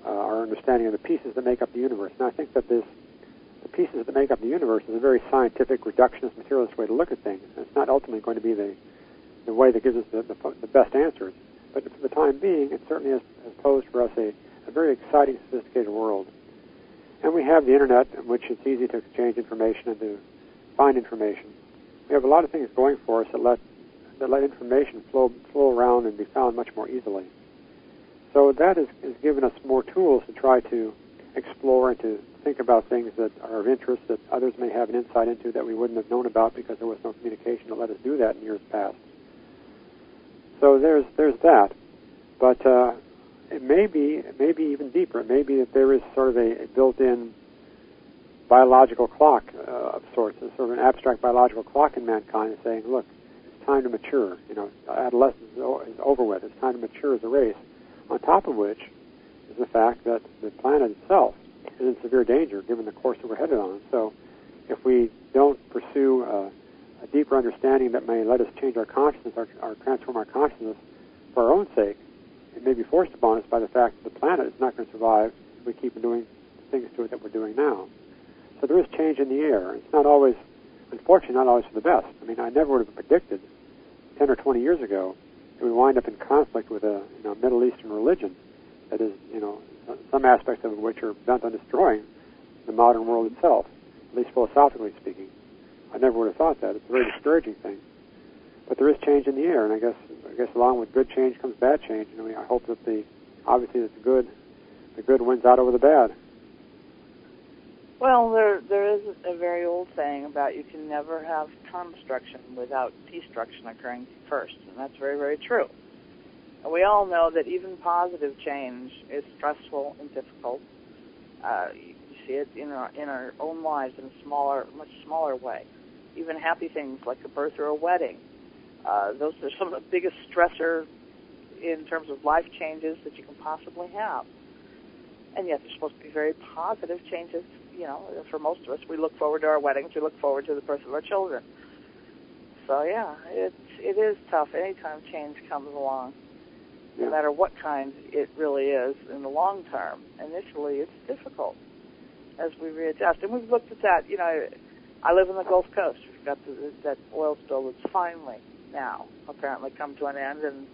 our understanding of the pieces that make up the universe. And I think that the pieces that make up the universe is a very scientific, reductionist, materialist way to look at things. And it's not ultimately going to be the way that gives us the best answers. But for the time being, it certainly has posed for us a very exciting, sophisticated world. And we have the Internet, in which it's easy to exchange information and to find information. We have a lot of things going for us that let information flow around and be found much more easily. So that has given us more tools to try to explore and to think about things that are of interest that others may have an insight into that we wouldn't have known about because there was no communication that let us do that in years past. So there's that. But it may be even deeper. It may be that there is sort of a built-in biological clock of sorts, a sort of an abstract biological clock in mankind saying, look, it's time to mature. Adolescence is over with. It's time to mature as a race. On top of which is the fact that the planet itself is in severe danger given the course that we're headed on. So if we don't pursue a deeper understanding that may let us change our consciousness or transform our consciousness for our own sake, it may be forced upon us by the fact that the planet is not going to survive if we keep doing things to it that we're doing now. So there is change in the air. It's not always, unfortunately, not always for the best. I mean, I never would have predicted 10 or 20 years ago that we wind up in conflict with a Middle Eastern religion that is, some aspects of which are bent on destroying the modern world itself, at least philosophically speaking. I never would have thought that. It's a very discouraging thing. But there is change in the air, and I guess along with good change comes bad change. I hope that the good wins out over the bad. Well, there is a very old saying about you can never have construction without destruction occurring first, and that's very, very true. And we all know that even positive change is stressful and difficult. You see it in our own lives in a much smaller way. Even happy things like a birth or a wedding. Those are some of the biggest stressor in terms of life changes that you can possibly have. And yet they're supposed to be very positive changes. For most of us, we look forward to our weddings. We look forward to the birth of our children. So, yeah, it is tough anytime change comes along, no matter what kind it really is in the long term. Initially, it's difficult as we readjust. And we've looked at that. I live in the Gulf Coast. We've got that oil spill that's finally now apparently come to an end, and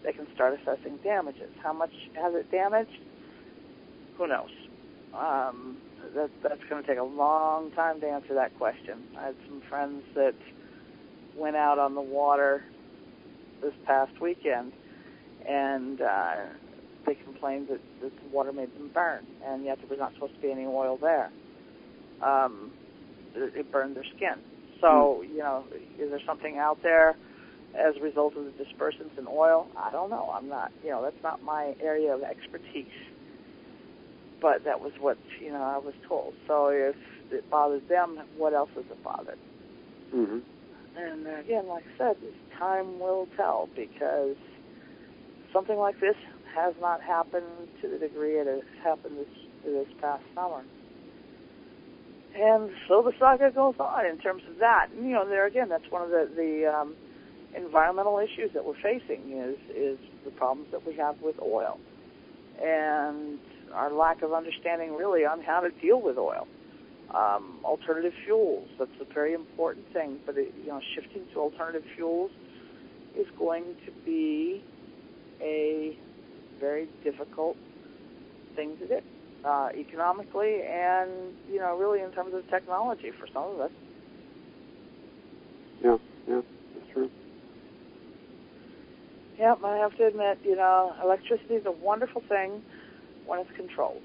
they can start assessing damages. How much has it damaged? Who knows? That's going to take a long time to answer that question. I had some friends that went out on the water this past weekend, and they complained that the water made them burn, and yet there was not supposed to be any oil there. It burned their skin. So, is there something out there as a result of the dispersants in oil? I don't know. I'm not, that's not my area of expertise. But that was what, I was told. So if it bothered them, what else has it bothered? Mm-hmm. And again, like I said, time will tell, because something like this has not happened to the degree it has happened this past summer. And so the saga goes on in terms of that. And, there again, that's one of the environmental issues that we're facing is the problems that we have with oil. And our lack of understanding really on how to deal with oil. Alternative fuels, that's a very important thing, but shifting to alternative fuels is going to be a very difficult thing to do, economically and, really in terms of technology for some of us. Yeah, that's true. Yep, I have to admit, electricity is a wonderful thing when it's controlled.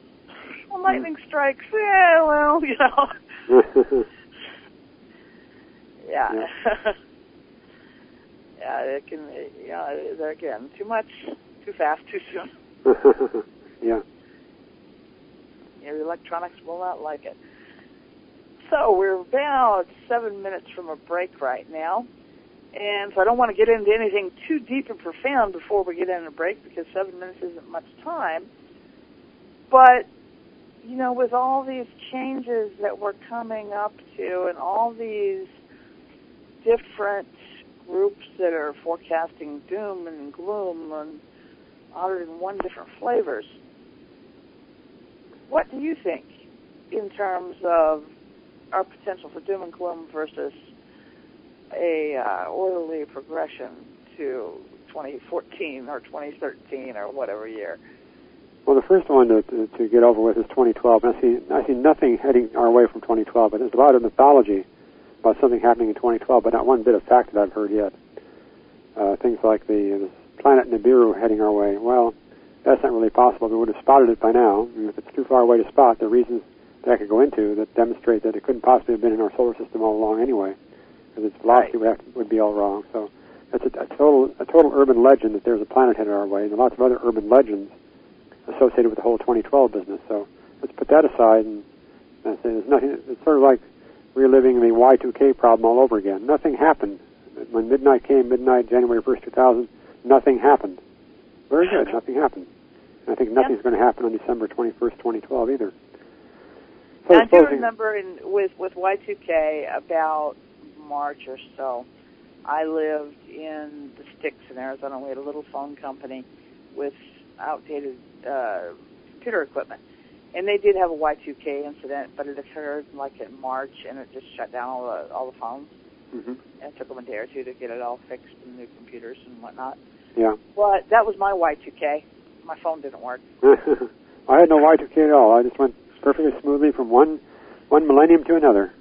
When lightning strikes, yeah, yeah. Yeah, it can, there again, too much, too fast, too soon. Yeah. Your electronics will not like it. So we're about 7 minutes from a break right now. And so I don't want to get into anything too deep and profound before we get in a break, because 7 minutes isn't much time. But, with all these changes that we're coming up to and all these different groups that are forecasting doom and gloom and 101 different flavors, what do you think in terms of our potential for doom and gloom versus a orderly progression to 2014 or 2013 or whatever year? Well, the first one to get over with is 2012. And I see nothing heading our way from 2012, but there's a lot of mythology about something happening in 2012, but not one bit of fact that I've heard yet. Things like the planet Nibiru heading our way. Well, that's not really possible. We would have spotted it by now. If it's too far away to spot, there are reasons that I could go into that demonstrate that it couldn't possibly have been in our solar system all along anyway, because its velocity would be all wrong. So that's a total urban legend that there's a planet headed our way, and lots of other urban legends associated with the whole 2012 business. So let's put that aside and say there's nothing. It's sort of like reliving the Y2K problem all over again. Nothing happened. When midnight came, January 1st, 2000, nothing happened. Very good, nothing happened. And I think nothing's going to happen on December 21st, 2012 either. So I do remember with Y2K about March or so, I lived in the sticks in Arizona. We had a little phone company with outdated computer equipment. And they did have a Y2K incident, but it occurred like in March, and it just shut down all the phones. Mm-hmm. And it took them a day or two to get it all fixed and new computers and whatnot. Yeah. But that was my Y2K. My phone didn't work. I had no Y2K at all. I just went perfectly smoothly from one millennium to another.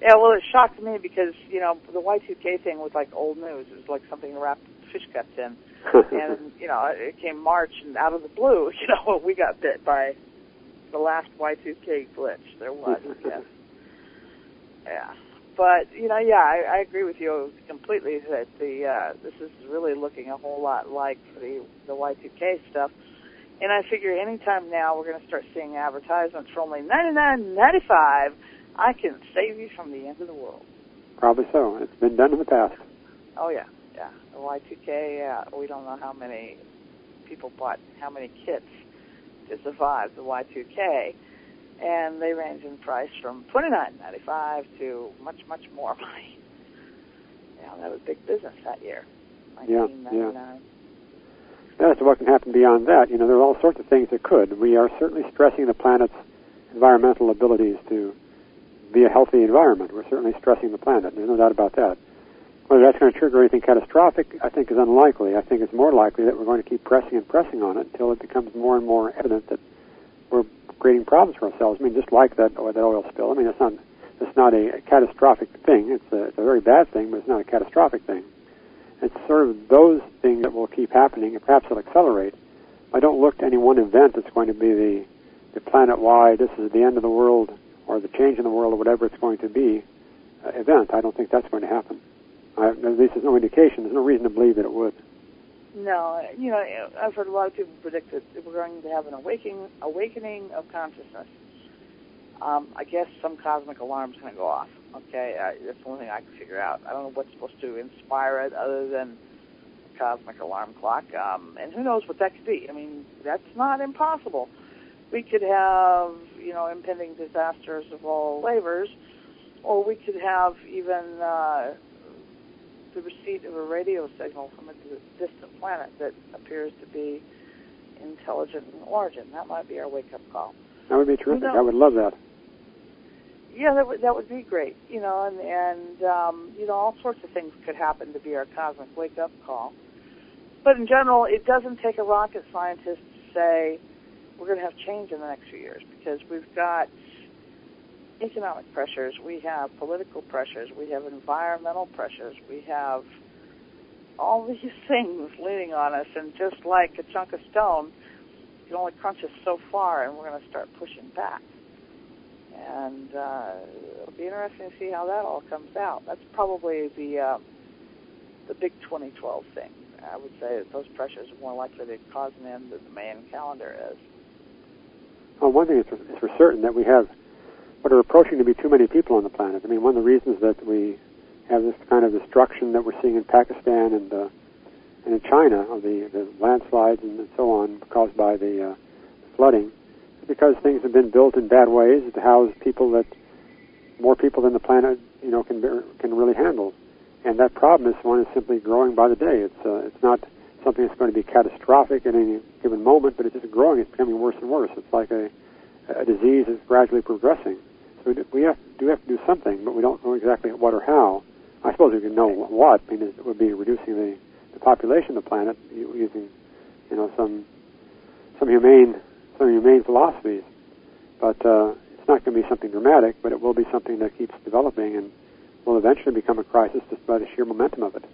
Yeah, well, it shocked me because, you know, the Y2K thing was like old news. It was like something to wrap fish cups in. And, you know, it came March, and out of the blue, you know, we got bit by the last Y2K glitch there was, I guess. Yeah. But, you know, yeah, I agree with you completely that this is really looking a whole lot like the Y2K stuff. And I figure anytime now we're going to start seeing advertisements for only $99.95, I can save you from the end of the world. Probably so. It's been done in the past. Oh, yeah, yeah. The Y2K, we don't know how many people bought how many kits to survive the Y2K. And they range in price from $29.95 to much, much more money. Yeah, that was big business that year, $19.99. Yeah. As to what can happen beyond that, you know, there are all sorts of things that could. We are certainly stressing the planet's environmental abilities to be a healthy environment. We're certainly stressing the planet. There's no doubt about that. Whether that's going to trigger anything catastrophic, I think is unlikely. I think it's more likely that we're going to keep pressing and pressing on it until it becomes more and more evident that we're creating problems for ourselves. I mean, just like that oil spill. I mean, it's not a catastrophic thing. It's a very bad thing, but it's not a catastrophic thing. It's sort of those things that will keep happening, and perhaps they'll accelerate. I don't look to any one event that's going to be the planet-wide, this is the end of the world, or the change in the world, or whatever it's going to be, event. I don't think that's going to happen. At least there's no indication. There's no reason to believe that it would. No, you know, I've heard a lot of people predict that we're going to have an awakening of consciousness. I guess some cosmic alarm's going to go off. Okay, that's the only thing I can figure out. I don't know what's supposed to inspire it other than a cosmic alarm clock. And who knows what that could be. I mean, that's not impossible. We could have, you know, impending disasters of all flavors, or we could have even the receipt of a radio signal from a distant planet that appears to be intelligent in origin. That might be our wake-up call. That would be terrific. I would love that. Yeah, that would be great. You know, and you know, all sorts of things could happen to be our cosmic wake-up call. But in general, it doesn't take a rocket scientist to say we're going to have change in the next few years, because we've got economic pressures, we have political pressures, we have environmental pressures, we have all these things leaning on us, and just like a chunk of stone, you can only crunch us so far, and we're going to start pushing back. And it'll be interesting to see how that all comes out. That's probably the big 2012 thing. I would say that those pressures are more likely to cause an end than the Mayan calendar is. Well, one thing is for certain that we have what are approaching to be too many people on the planet. I mean, one of the reasons that we have this kind of destruction that we're seeing in Pakistan and in China of the landslides and so on caused by the flooding is because things have been built in bad ways to house people that more people than the planet, you know, can really handle. And that problem is simply growing by the day. It's not something that's going to be catastrophic at any given moment, but it's just growing. It's becoming worse and worse. It's like a disease that's gradually progressing. So we have to do something, but we don't know exactly what or how. I suppose we can know what. I mean, it would be reducing the population of the planet using, you know, some humane philosophies. But it's not going to be something dramatic, but it will be something that keeps developing and will eventually become a crisis just by the sheer momentum of it.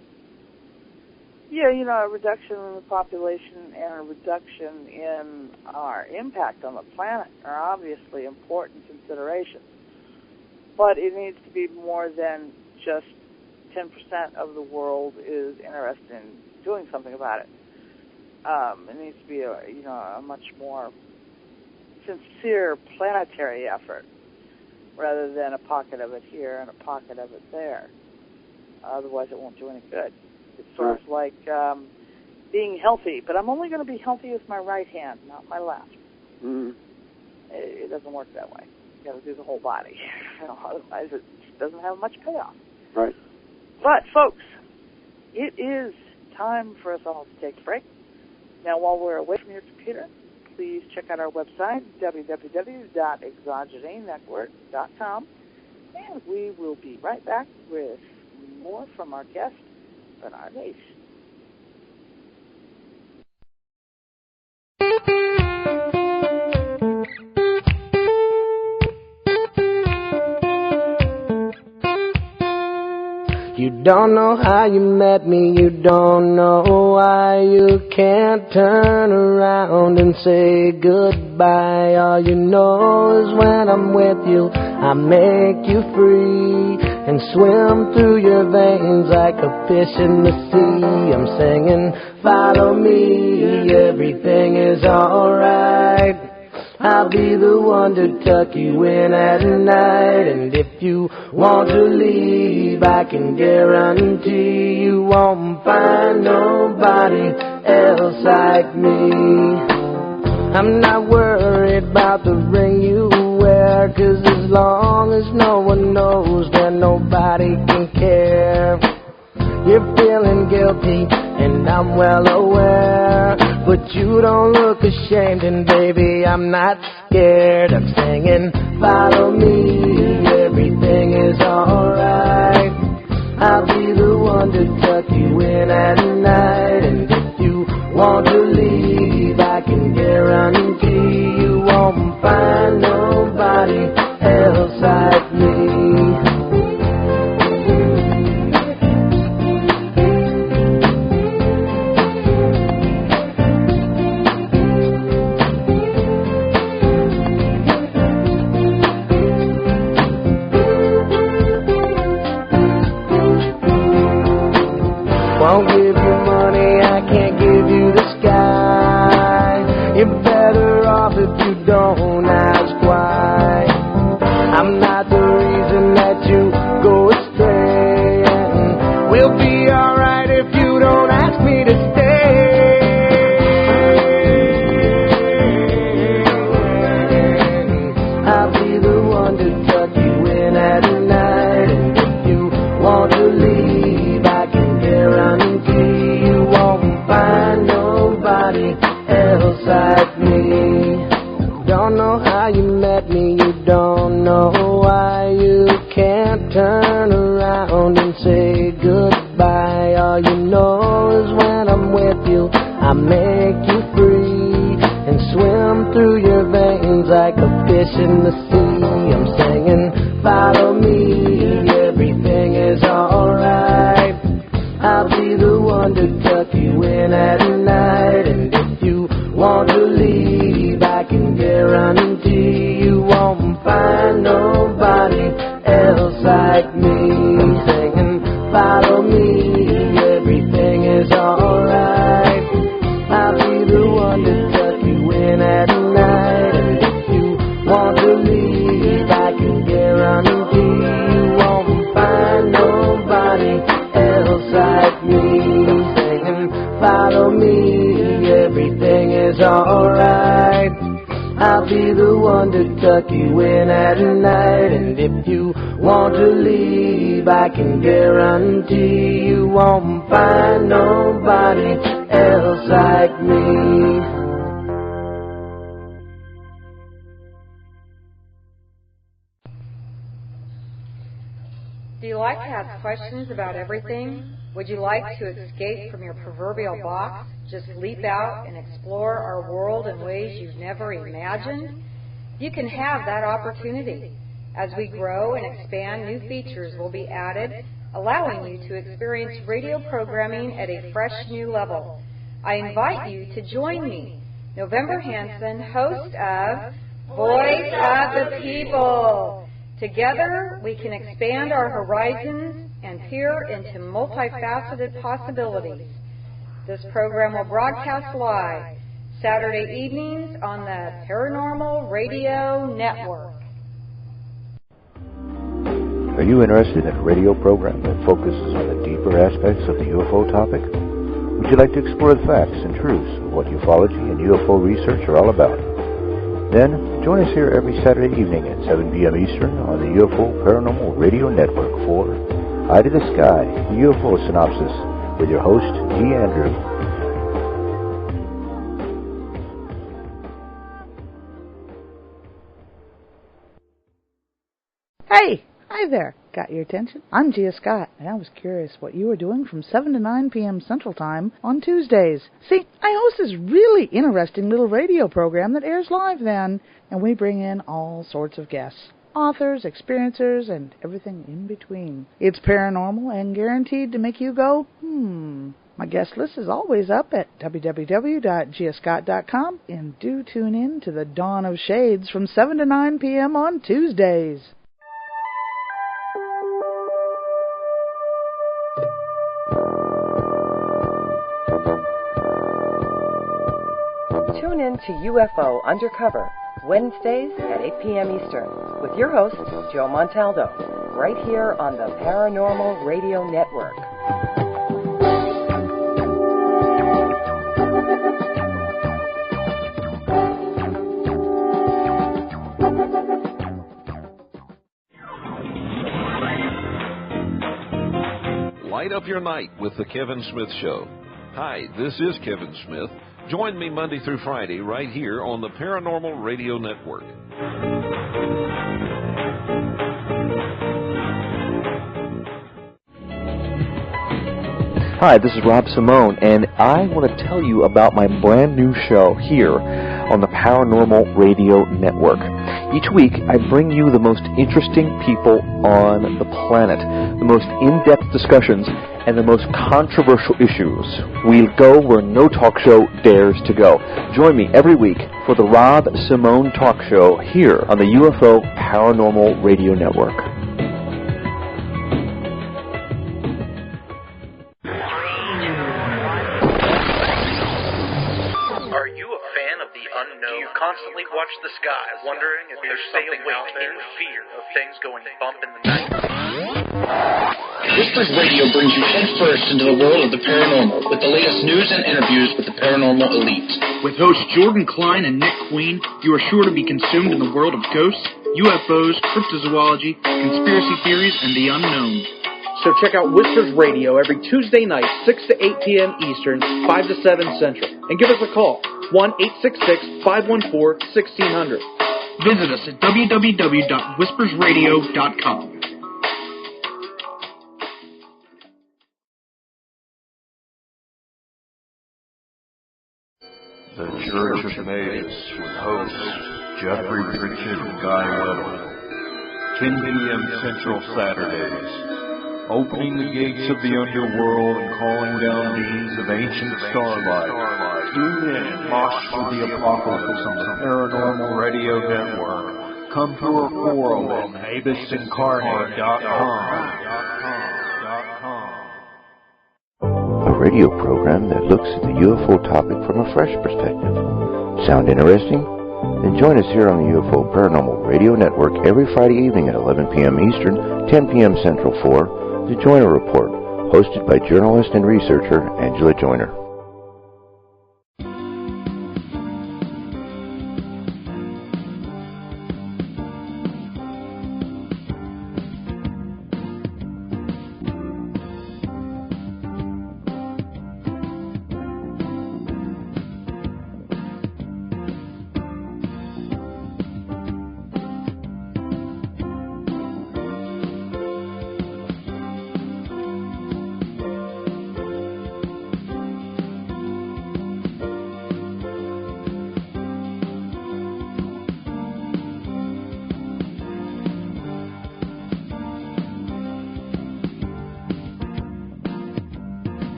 Yeah, you know, a reduction in the population and a reduction in our impact on the planet are obviously important considerations. But it needs to be more than just 10% of the world is interested in doing something about it. It needs to be a much more sincere planetary effort rather than a pocket of it here and a pocket of it there. Otherwise, it won't do any good. It's sort of like being healthy, but I'm only going to be healthy with my right hand, not my left. Mm-hmm. It doesn't work that way. You got to do the whole body. Otherwise, it doesn't have much payoff. Right. But, folks, it is time for us all to take a break. Now, while we're away from your computer, please check out our website, www.exogenenetwork.com, and we will be right back with more from our guest, Bernard Lace. You don't know how you met me, you don't know why you can't turn around and say goodbye. All you know is when I'm with you, I make you free and swim through your veins like a fish in the sea. I'm singing, follow me, everything is alright. I'll be the one to tuck you in at night. And if you want to leave, I can guarantee you won't find nobody else like me. I'm not worried about the ring you wear, 'cause as long as no one knows, then nobody can care. You're feeling guilty, and I'm well aware, but you don't look ashamed, and baby, I'm not scared. I'm singing, follow me, everything is alright. I'll be the one to tuck you in at night. And if you want to leave, I can guarantee you won't find nobody else like me. Won't give you money, I can't give you the sky. You're better off if you don't ask why. I'm not the reason that you go astray, and we'll be alright if you don't ask me to stay. I'll be the one to tuck you in at night, and if you want to leave, I can guarantee you won't find nobody else like me. Don't know how you met me, you don't know why you can't turn around and say goodbye. All you know is when I'm with you, I make you free and swim through your veins like a fish in the sea. I'm singing, follow me, everything is alright. I'll be the one to tuck you in at night. And if you want to leave, I can guarantee you won't find nobody else like me. I'm singing, follow me, everything is alright. I'll be the one to tuck you in at night. And if you want to leave, I can guarantee you won't find nobody else like me. Singing, follow me, everything is alright. I'll be the one to tuck you in at night. And if you want to leave, I can guarantee you won't find nobody else like me. Do you like to ask questions about everything? Would you like to escape from your proverbial box? Just leap out and explore our world in ways you've never imagined? You can have that opportunity. As we grow and expand, new features will be added, allowing you to experience radio programming at a fresh new level. I invite you to join me, November Hanson, host of Voice of the People. Together, we can expand our horizons and peer into multifaceted possibilities. This program will broadcast live Saturday evenings on the Paranormal Radio Network. Are you interested in a radio program that focuses on the deeper aspects of the UFO topic? Would you like to explore the facts and truths of what ufology and UFO research are all about? Then, join us here every Saturday evening at 7 p.m. Eastern on the UFO Paranormal Radio Network for Eye to the Sky, the UFO Synopsis, with your host, G. Andrew. Hey! Hi there. Got your attention? I'm Gia Scott, and I was curious what you were doing from 7 to 9 p.m. Central Time on Tuesdays. See, I host this really interesting little radio program that airs live then, and we bring in all sorts of guests. Authors, experiencers, and everything in between. It's paranormal and guaranteed to make you go, My guest list is always up at www.giascott.com, and do tune in to the Dawn of Shades from 7 to 9 p.m. on Tuesdays. Tune in to UFO Undercover, Wednesdays at 8 p.m. Eastern, with your host, Joe Montaldo, right here on the Paranormal Radio Network. Light up your night with The Kevin Smith Show. Hi, this is Kevin Smith. Join me Monday through Friday right here on the Paranormal Radio Network. Hi, this is Rob Simone, and I want to tell you about my brand new show here on the Paranormal Radio Network. Each week, I bring you the most interesting people on the planet, the most in-depth discussions, and the most controversial issues. We'll go where no talk show dares to go. Join me every week for the Rob Simone Talk Show here on the UFO Paranormal Radio Network. Are you a fan of the unknown? Do you constantly watch the skies, wondering if there's something out there in fear of things going bump in the night? Whispers Radio brings you headfirst into the world of the paranormal with the latest news and interviews with the paranormal elite. With hosts Jordan Klein and Nick Queen, you are sure to be consumed in the world of ghosts, UFOs, cryptozoology, conspiracy theories, and the unknown. So check out Whispers Radio every Tuesday night, 6 to 8 p.m. Eastern, 5 to 7 Central. And give us a call, 1-866-514-1600. Visit us at www.whispersradio.com. The Church of Natives with hosts Jeffrey Pritchett and Guy Weber. 10 p.m. Central Saturdays. Opening the gates of the underworld and calling down beings of ancient starlight. Tune in and mosh for the apocalypse on the Paranormal Radio Network. Come to our forum at abisincarnate.com. A radio program that looks at the UFO topic from a fresh perspective. Sound interesting? Then join us here on the UFO Paranormal Radio Network every Friday evening at 11 p.m. Eastern, 10 p.m. Central for The Joyner Report, hosted by journalist and researcher Angela Joyner.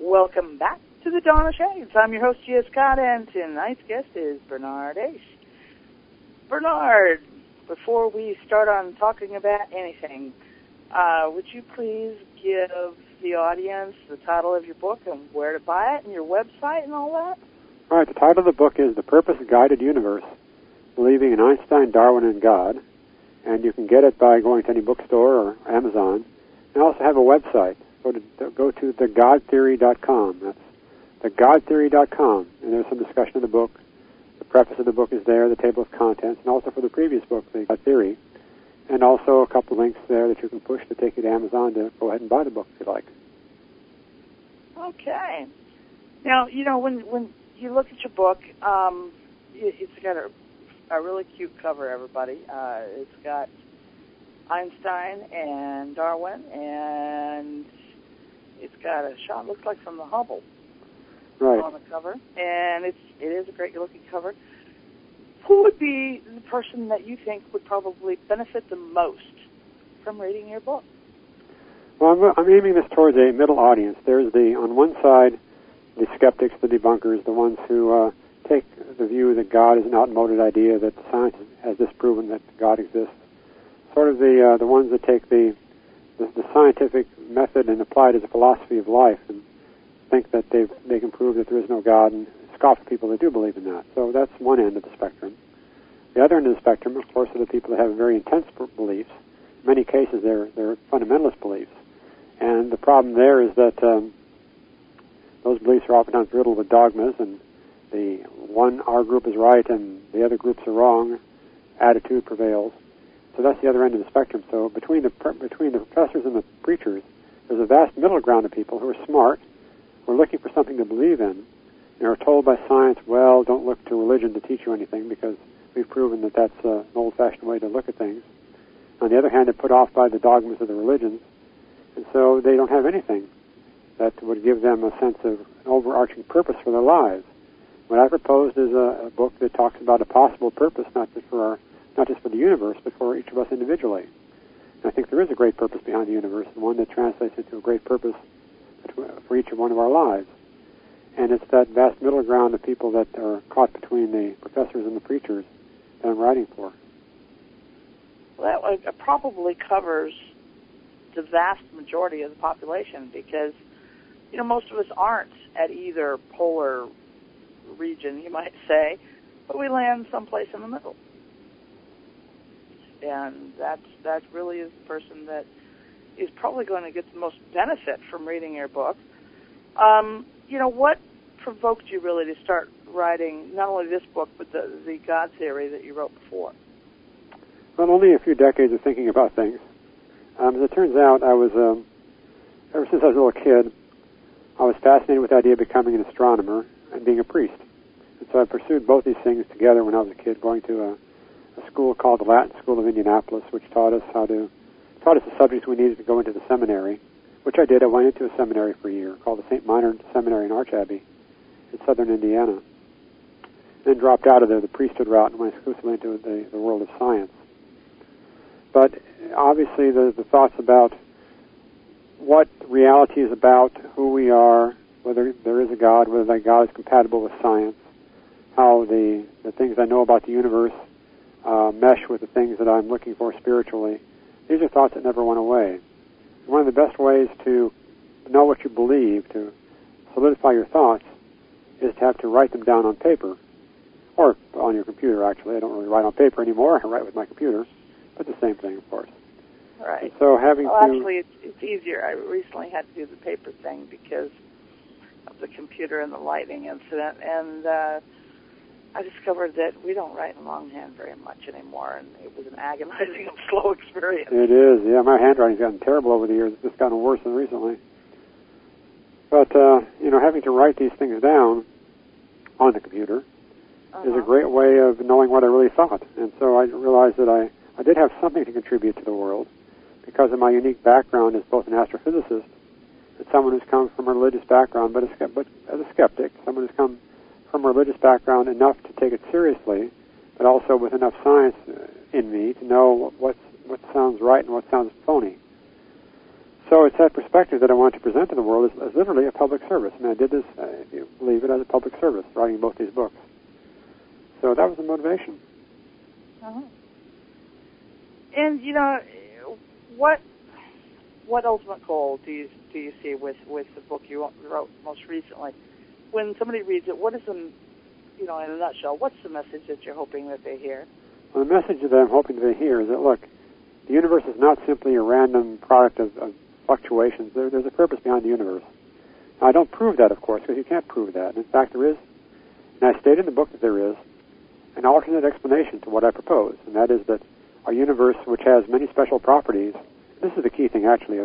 Welcome back to the Dawn of Shades. I'm your host, Gia Scott, and tonight's guest is Bernard Aish. Bernard, before we start on talking about anything, would you please give the audience the title of your book and where to buy it and your website and all that? All right, the title of the book is The Purpose-Guided Universe, Believing in Einstein, Darwin, and God. And you can get it by going to any bookstore or Amazon. And I also have a website. Go to thegodtheory.com. That's thegodtheory.com. And there's some discussion of the book. The preface of the book is there, the table of contents, and also for the previous book, The God Theory. And also a couple links there that you can push to take you to Amazon to go ahead and buy the book if you like. Okay. Now, when you look at your book, it's got a really cute cover, everybody. It's got Einstein and Darwin, and it's got a shot, looks like from the Hubble, on the cover. And it is a great-looking cover. Who would be the person that you think would probably benefit the most from reading your book? Well, I'm aiming this towards a middle audience. There's on one side, the skeptics, the debunkers, the ones who take the view that God is an outmoded idea, that science has disproven that God exists. Sort of the ones that take the scientific method and apply it as a philosophy of life and think that they can prove that there is no God and scoff at people that do believe in that. So that's one end of the spectrum. The other end of the spectrum, of course, are the people that have very intense beliefs. In many cases, they're fundamentalist beliefs. And the problem there is that those beliefs are oftentimes riddled with dogmas, and our group is right and the other groups are wrong attitude prevails. So that's the other end of the spectrum. So between the professors and the preachers, there's a vast middle ground of people who are smart, who are looking for something to believe in, and are told by science, well, don't look to religion to teach you anything because we've proven that that's an old-fashioned way to look at things. On the other hand, they're put off by the dogmas of the religions, and so they don't have anything that would give them a sense of an overarching purpose for their lives. What I proposed is a book that talks about a possible purpose, not just for the universe, but for each of us individually. And I think there is a great purpose behind the universe, and one that translates into a great purpose for each one of our lives. And it's that vast middle ground of people that are caught between the professors and the preachers that I'm writing for. Well, that probably covers the vast majority of the population because, most of us aren't at either polar region, you might say, but we land someplace in the middle. And that really is the person that is probably going to get the most benefit from reading your book. What provoked you really to start writing not only this book, but the God theory that you wrote before? Well, only a few decades of thinking about things. As it turns out, I was, ever since I was a little kid, I was fascinated with the idea of becoming an astronomer and being a priest. And so I pursued both these things together when I was a kid, going to a school called the Latin School of Indianapolis, which taught us the subjects we needed to go into the seminary, which I did. I went into a seminary for a year called the St. Minor Seminary in Arch Abbey in southern Indiana. Then dropped out of there, the priesthood route, and went exclusively into the world of science. But obviously the thoughts about what reality is about, who we are, whether there is a God, whether that God is compatible with science, how the things I know about the universe mesh with the things that I'm looking for spiritually. These are thoughts that never went away. One of the best ways to know what you believe, to solidify your thoughts, is to have to write them down on paper, or on your computer, actually. I don't really write on paper anymore. I write with my computer, but the same thing, of course. Right. And so actually, it's easier. I recently had to do the paper thing because of the computer and the lightning incident, and I discovered that we don't write in longhand very much anymore, and it was an agonizing and slow experience. It is, yeah. My handwriting's gotten terrible over the years. It's gotten worse than recently. But, having to write these things down on the computer is a great way of knowing what I really thought. And so I realized that I did have something to contribute to the world because of my unique background as both an astrophysicist and someone who's come from a religious background, but as a skeptic, someone who's come from a religious background enough to take it seriously, but also with enough science in me to know what sounds right and what sounds phony. So it's that perspective that I want to present to the world as literally a public service. I mean, I did this, if you believe it, as a public service, writing both these books. So that was the motivation. Uh-huh. And, what ultimate goal do you see with the book you wrote most recently? When somebody reads it, what is in a nutshell, what's the message that you're hoping that they hear? Well, the message that I'm hoping they hear is that, look, the universe is not simply a random product of fluctuations. There's a purpose behind the universe. Now, I don't prove that, of course, because you can't prove that. In fact, there is, and I state in the book that there is, an alternate explanation to what I propose, and that is that a universe which has many special properties. This is the key thing, actually,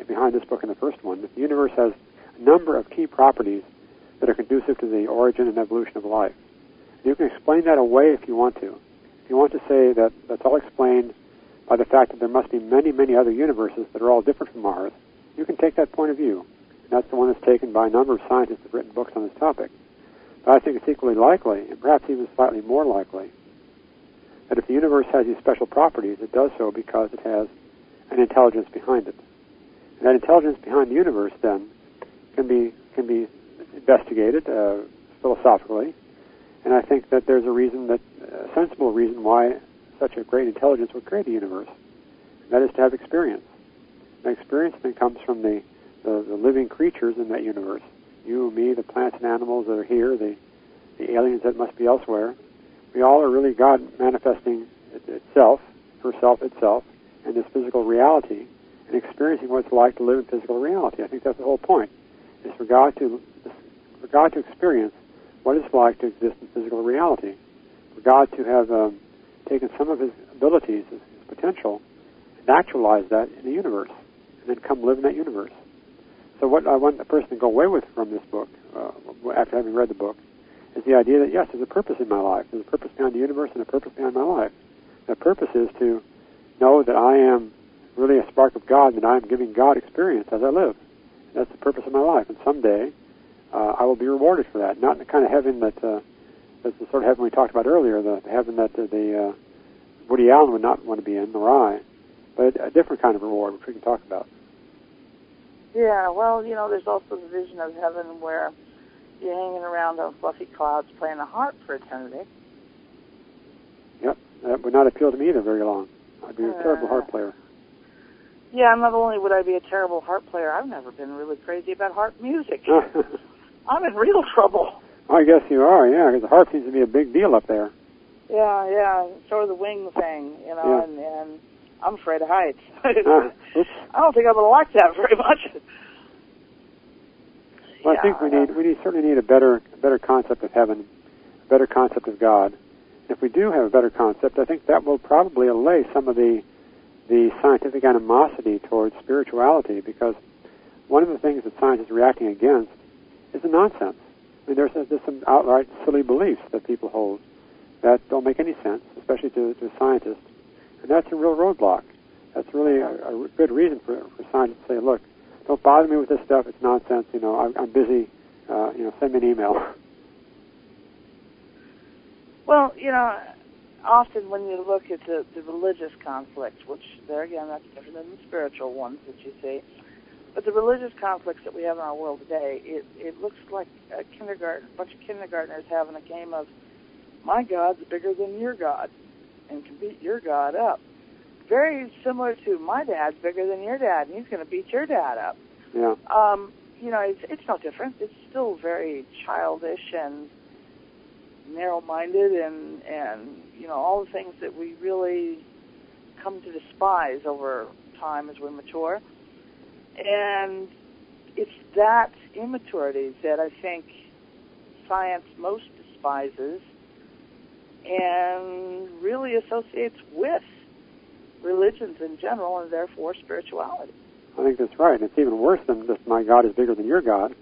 behind this book and the first one. The universe has a number of key properties that are conducive to the origin and evolution of life. You can explain that away if you want to. If you want to say that that's all explained by the fact that there must be many, many other universes that are all different from ours, you can take that point of view. And that's the one that's taken by a number of scientists that have written books on this topic. But I think it's equally likely, and perhaps even slightly more likely, that if the universe has these special properties, it does so because it has an intelligence behind it. And that intelligence behind the universe, then, can be investigated philosophically. And I think that there's a sensible reason why such a great intelligence would create a universe. And that is to have experience. And experience then comes from the living creatures in that universe. You, me, the plants and animals that are here, the aliens that must be elsewhere. We all are really God manifesting itself, herself, itself, and this physical reality, and experiencing what it's like to live in physical reality. I think that's the whole point, is for God to experience what it's like to exist in physical reality, for God to have taken some of his abilities, his potential, and actualize that in the universe, and then come live in that universe. So what I want the person to go away with from this book, after having read the book, is the idea that, yes, there's a purpose in my life. There's a purpose behind the universe and a purpose behind my life. The purpose is to know that I am really a spark of God, and that I am giving God experience as I live. And that's the purpose of my life. And someday I will be rewarded for that. Not in the kind of heaven that's the sort of heaven we talked about earlier, the heaven that the Woody Allen would not want to be in, nor I, but a different kind of reward, which we can talk about. Yeah, well, there's also the vision of heaven where you're hanging around on fluffy clouds playing a harp for eternity. Yep, that would not appeal to me either very long. I'd be a terrible harp player. Yeah, not only would I be a terrible harp player, I've never been really crazy about harp music. I'm in real trouble. Oh, I guess you are, yeah, because the harp seems to be a big deal up there. Yeah, sort of the wing thing, yeah. and I'm afraid of heights. I don't think I'm going to like that very much. Well, I think we certainly need a better concept of heaven, a better concept of God. If we do have a better concept, I think that will probably allay some of the scientific animosity towards spirituality, because one of the things that science is reacting against is the nonsense. I mean, there's some outright silly beliefs that people hold that don't make any sense, especially to scientists, and that's a real roadblock. That's really a good reason for scientists to say, look, don't bother me with this stuff. It's nonsense. I'm busy. Send me an email. Well, often when you look at the religious conflicts, which there again, that's different than the spiritual ones that you see, but the religious conflicts that we have in our world today, it looks like a bunch of kindergartners having a game of, my God's bigger than your God, and can beat your God up. Very similar to, my dad's bigger than your dad, and he's going to beat your dad up. Yeah. It's no different. It's still very childish and narrow-minded, and all the things that we really come to despise over time as we mature. And it's that immaturity that I think science most despises and really associates with religions in general, and therefore spirituality. I think that's right. And it's even worse than just, my God is bigger than your God.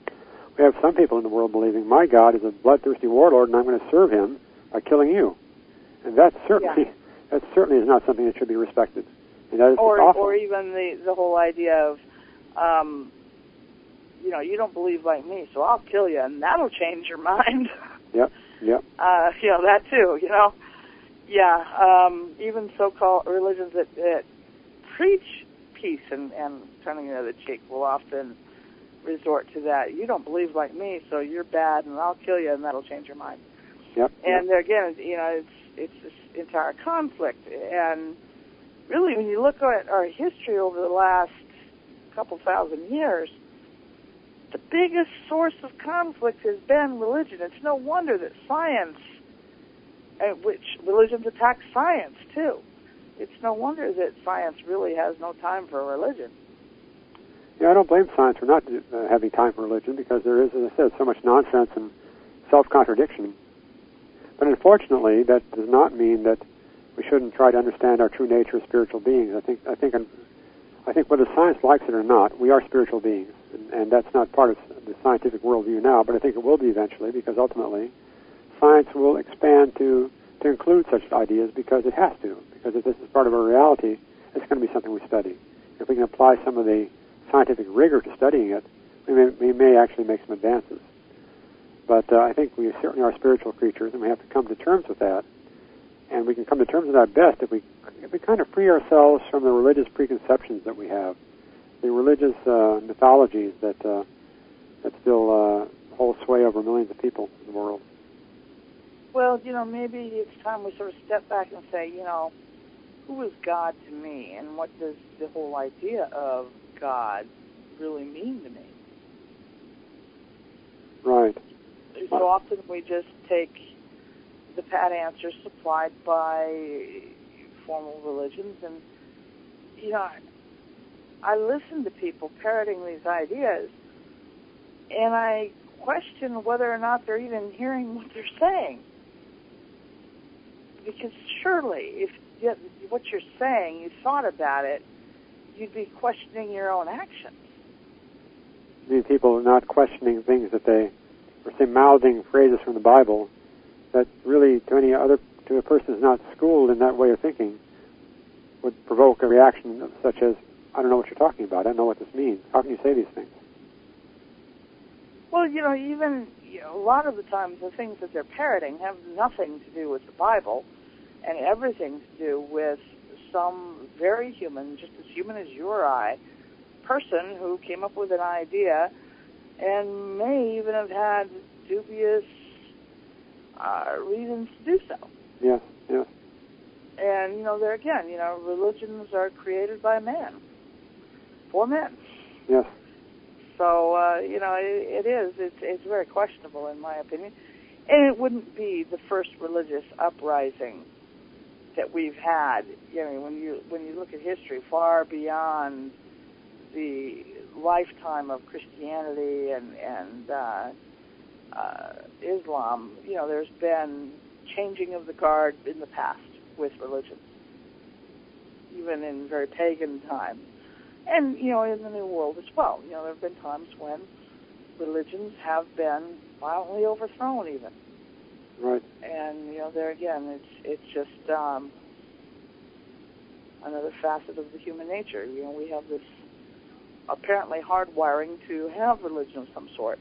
We have some people in the world believing, my God is a bloodthirsty warlord, and I'm going to serve him by killing you. And that certainly is not something that should be respected. And that is awful. Or even the whole idea of, you don't believe like me, so I'll kill you, and that'll change your mind. Yep. That too, Yeah, even so-called religions that preach peace and turning the other cheek will often resort to that. You don't believe like me, so you're bad, and I'll kill you, and that'll change your mind. Yep. And there again, it's this entire conflict. And really, when you look at our history over the last couple thousand years, the biggest source of conflict has been religion. It's no wonder that science, which religions attack science too. It's no wonder that science really has no time for religion. Yeah, I don't blame science for not having time for religion, because there is, as I said, so much nonsense and self-contradiction. But unfortunately, that does not mean that we shouldn't try to understand our true nature as spiritual beings. I think whether science likes it or not, we are spiritual beings, and that's not part of the scientific worldview now, but I think it will be eventually, because ultimately science will expand to include such ideas, because it has to, because if this is part of our reality, it's going to be something we study. If we can apply some of the scientific rigor to studying it, we may actually make some advances. But I think we certainly are spiritual creatures, and we have to come to terms with that. And we can come to terms with that best if we kind of free ourselves from the religious preconceptions that we have, the religious mythologies that still hold sway over millions of people in the world. Well, maybe it's time we sort of step back and say, who is God to me, and what does the whole idea of God really mean to me? Right. So often we just take the pat answers supplied by formal religions, and I listen to people parroting these ideas, and I question whether or not they're even hearing what they're saying. Because surely, if what you're saying, you thought about it, you'd be questioning your own actions. I mean, people are not questioning things that they, or say mouthing phrases from the Bible that really, to a person who's not schooled in that way of thinking, would provoke a reaction such as, I don't know what you're talking about. I don't know what this means. How can you say these things? Well, even a lot of the times the things that they're parroting have nothing to do with the Bible and everything to do with some very human, just as human as you or I, person who came up with an idea and may even have had dubious reasons to do so. Yes, yes. And, there again, religions are created by man, for men. Yes. So, it's very questionable in my opinion. And it wouldn't be the first religious uprising that we've had. When you look at history, far beyond the lifetime of Christianity and Islam, there's been changing of the guard in the past with religions, even in very pagan times. And, in the New World as well. There have been times when religions have been violently overthrown even. Right. And, there again, it's just another facet of the human nature. We have this apparently hardwiring to have religion of some sort.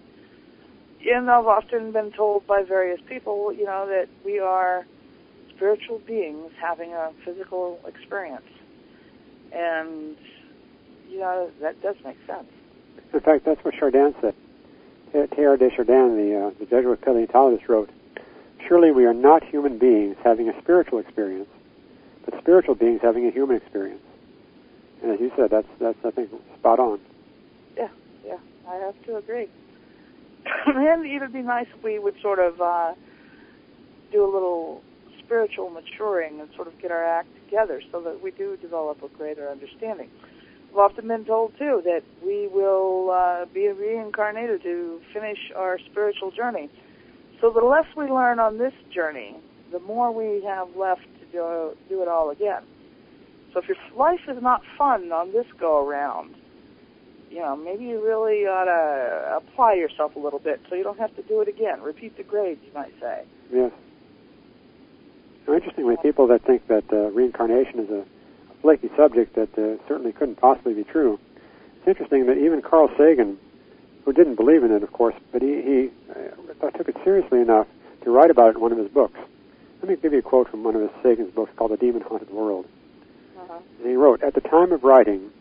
And I've often been told by various people, that we are spiritual beings having a physical experience. And, that does make sense. In fact, that's what Chardin said. Teilhard de Chardin, the Jesuit paleontologist, wrote, "Surely we are not human beings having a spiritual experience, but spiritual beings having a human experience." And as you said, that's I think, spot on. Yeah, I have to agree. And it would be nice if we would sort of do a little spiritual maturing and sort of get our act together so that we do develop a greater understanding. I've often been told, too, that we will be reincarnated to finish our spiritual journey. So the less we learn on this journey, the more we have left to do it all again. So if your life is not fun on this go-around, maybe you really ought to apply yourself a little bit so you don't have to do it again. Repeat the grades, you might say. Yes. So interestingly, people that think that reincarnation is a flaky subject that certainly couldn't possibly be true. It's interesting that even Carl Sagan, who didn't believe in it, of course, but he took it seriously enough to write about it in one of his books. Let me give you a quote from one of Sagan's books called The Demon Haunted World. And he wrote, "At the time of writing,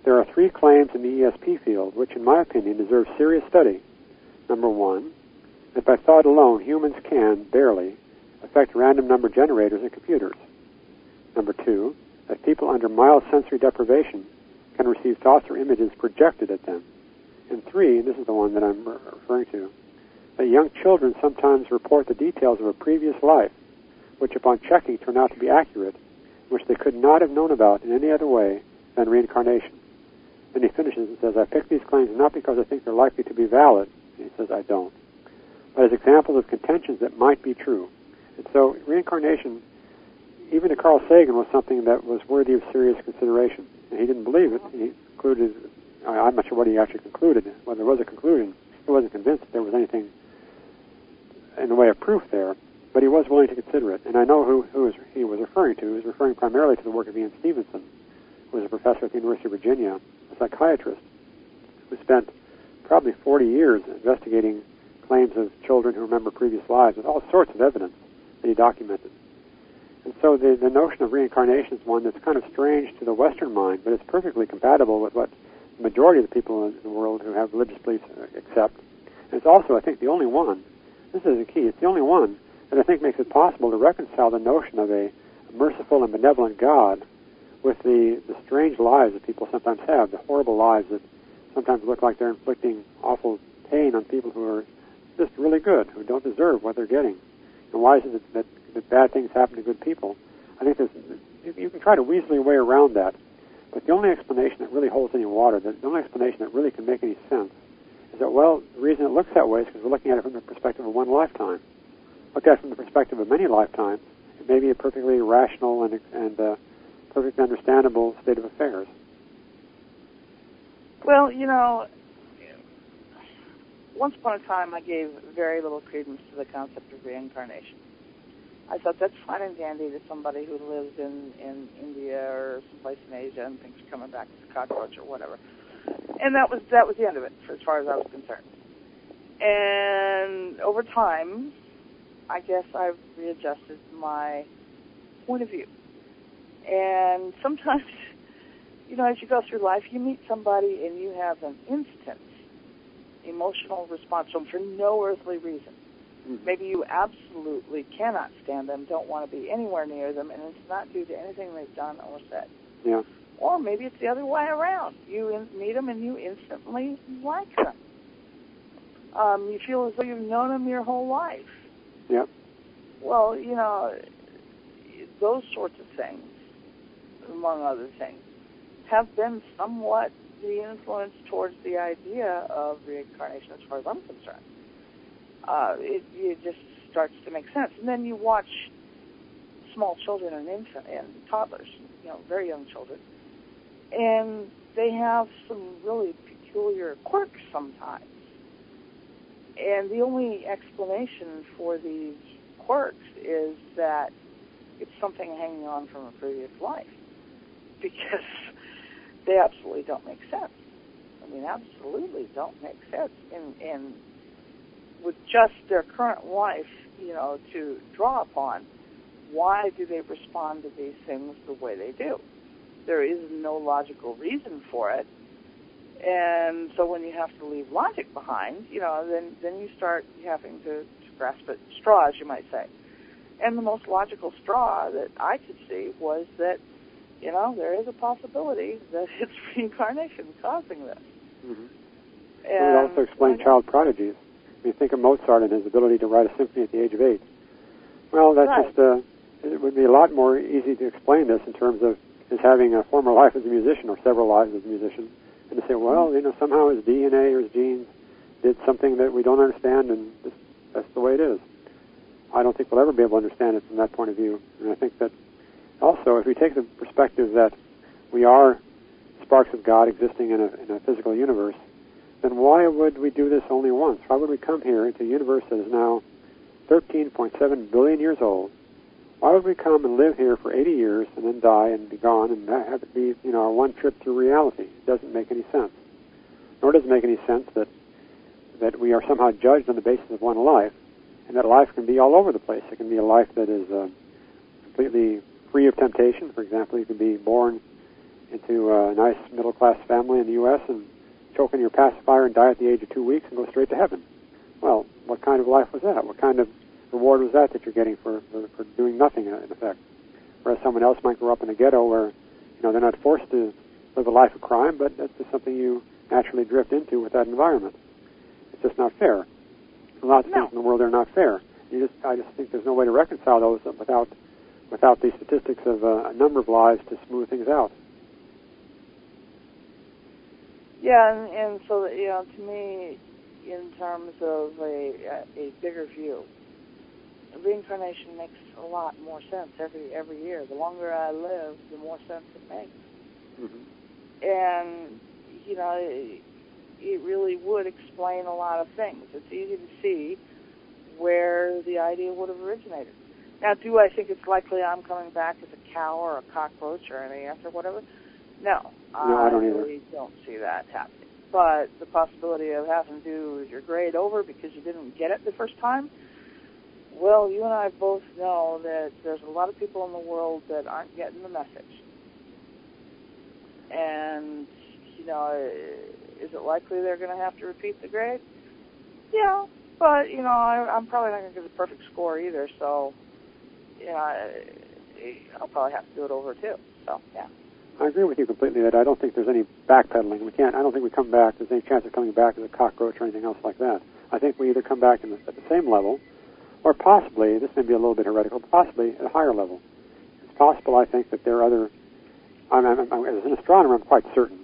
there are 3 claims in the ESP field which, in my opinion, deserve serious study. Number 1, that by thought alone, humans can, barely, affect random number generators in computers. Number 2, that people under mild sensory deprivation can receive thoughts or images projected at them. And 3, and this is the one that I'm referring to, that young children sometimes report the details of a previous life, which upon checking turn out to be accurate, which they could not have known about in any other way than reincarnation." Then he finishes and says, "I pick these claims not because I think they're likely to be valid," and he says, "I don't, but as examples of contentions that might be true." And so reincarnation, even to Carl Sagan, was something that was worthy of serious consideration. And he didn't believe it. He concluded, I'm not sure what he actually concluded, whether there was a conclusion. He wasn't convinced that there was anything in the way of proof there, but he was willing to consider it. And I know who he was referring to. He was referring primarily to the work of Ian Stevenson, who was a professor at the University of Virginia, a psychiatrist, who spent probably 40 years investigating claims of children who remember previous lives with all sorts of evidence that he documented. And so the notion of reincarnation is one that's kind of strange to the Western mind, but it's perfectly compatible with what the majority of the people in the world who have religious beliefs accept. And it's also, I think, the only one, this is the key, it's the only one that I think makes it possible to reconcile the notion of a merciful and benevolent God with the strange lives that people sometimes have, the horrible lives that sometimes look like they're inflicting awful pain on people who are just really good, who don't deserve what they're getting. And why is it that bad things happen to good people? I think you can try to weasel your way around that, but the only explanation that really holds any water, the only explanation that really can make any sense, is that, well, the reason it looks that way is because we're looking at it from the perspective of one lifetime. Look at it from the perspective of many lifetimes, it may be a perfectly rational and perfectly understandable state of affairs. Well, you know, once upon a time I gave very little credence to the concept of reincarnation. I thought that's fine and dandy to somebody who lives in India or someplace in Asia and thinks you're coming back as a cockroach or whatever. And that was the end of it, for as far as I was concerned. And over time, I guess I've readjusted my point of view. And sometimes, you know, as you go through life, you meet somebody and you have an instant emotional response to them for no earthly reason. Maybe you absolutely cannot stand them, don't want to be anywhere near them, and it's not due to anything they've done or said. Yeah. Or maybe it's the other way around. You meet them and you instantly like them. You feel as though you've known them your whole life. Yeah. Well, you know, those sorts of things, among other things, have been somewhat the influence towards the idea of reincarnation as far as I'm concerned. It just starts to make sense. And then you watch small children and toddlers, you know, very young children, and they have some really peculiar quirks sometimes. And the only explanation for these quirks is that it's something hanging on from a previous life, because they absolutely don't make sense. I mean, absolutely don't make sense. And with just their current life, you know, to draw upon, why do they respond to these things the way they do? There is no logical reason for it. And so when you have to leave logic behind, you know, then you start having to grasp at straws, you might say. And the most logical straw that I could see was that, you know, there is a possibility that it's reincarnation causing this. Mm-hmm. And it also explains child prodigies. I mean, think of Mozart and his ability to write a symphony at the age of 8. Well, that's right. It would be a lot more easy to explain this in terms of his having a former life as a musician or several lives as a musician, and to say, well, you know, somehow his DNA or his genes did something that we don't understand, and that's the way it is. I don't think we'll ever be able to understand it from that point of view. And I think that also, if we take the perspective that we are sparks of God existing in a physical universe, then why would we do this only once? Why would we come here into a universe that is now 13.7 billion years old? Why would we come and live here for 80 years and then die and be gone and have it be, you know, a one trip through reality? It doesn't make any sense. Nor does it make any sense that we are somehow judged on the basis of one life, and that life can be all over the place. It can be a life that is completely free of temptation. For example, you can be born into a nice middle-class family in the U.S. and choke on your pacifier and die at the age of 2 weeks and go straight to heaven. Well, what kind of life was that? What kind of reward was that you're getting for doing nothing, in effect? Whereas someone else might grow up in a ghetto where, you know, they're not forced to live a life of crime, but that's just something you naturally drift into with that environment. It's just not fair. Lots of things in the world are not fair. I just think there's no way to reconcile those without the statistics of a number of lives to smooth things out. Yeah, and so, you know, to me, in terms of a bigger view, reincarnation makes a a lot more sense every year. The longer I live, the more sense it makes. Mm-hmm. And, you know, it really would explain a lot of things. It's easy to see where the idea would have originated. Now, do I think it's likely I'm coming back as a cow or a cockroach or an ant or whatever? No, I don't either. really don't see that happening. But the possibility of having to do your grade over because you didn't get it the first time, well, you and I both know that there's a lot of people in the world that aren't getting the message. And, you know, is it likely they're going to have to repeat the grade? Yeah, but, you know, I'm probably not going to get the perfect score either, so, you know, I'll probably have to do it over too. So, yeah. I agree with you completely that I don't think there's any backpedaling. I don't think we come back, there's any chance of coming back as a cockroach or anything else like that. I think we either come back at the same level, or possibly, this may be a little bit heretical, possibly at a higher level. It's possible, I think, that there are other, as an astronomer, I'm quite certain,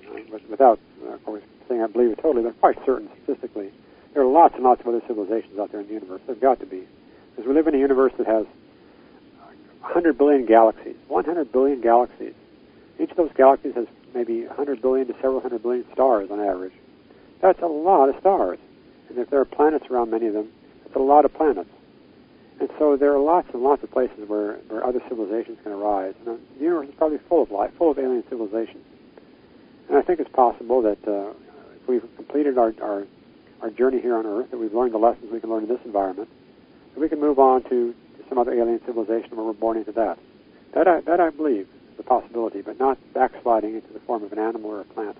without, of course, saying I believe it totally, but I'm quite certain statistically, there are lots and lots of other civilizations out there in the universe. There's got to be. Because we live in a universe that has 100 billion galaxies, 100 billion galaxies. Each of those galaxies has maybe 100 billion to several hundred billion stars on average. That's a lot of stars. And if there are planets around many of them, that's a lot of planets. And so there are lots and lots of places where other civilizations can arise. And the universe is probably full of life, full of alien civilizations. And I think it's possible that if we've completed our journey here on Earth, that we've learned the lessons we can learn in this environment, that we can move on to some other alien civilization where we're born into that. That I believe is a possibility, but not backsliding into the form of an animal or a plant.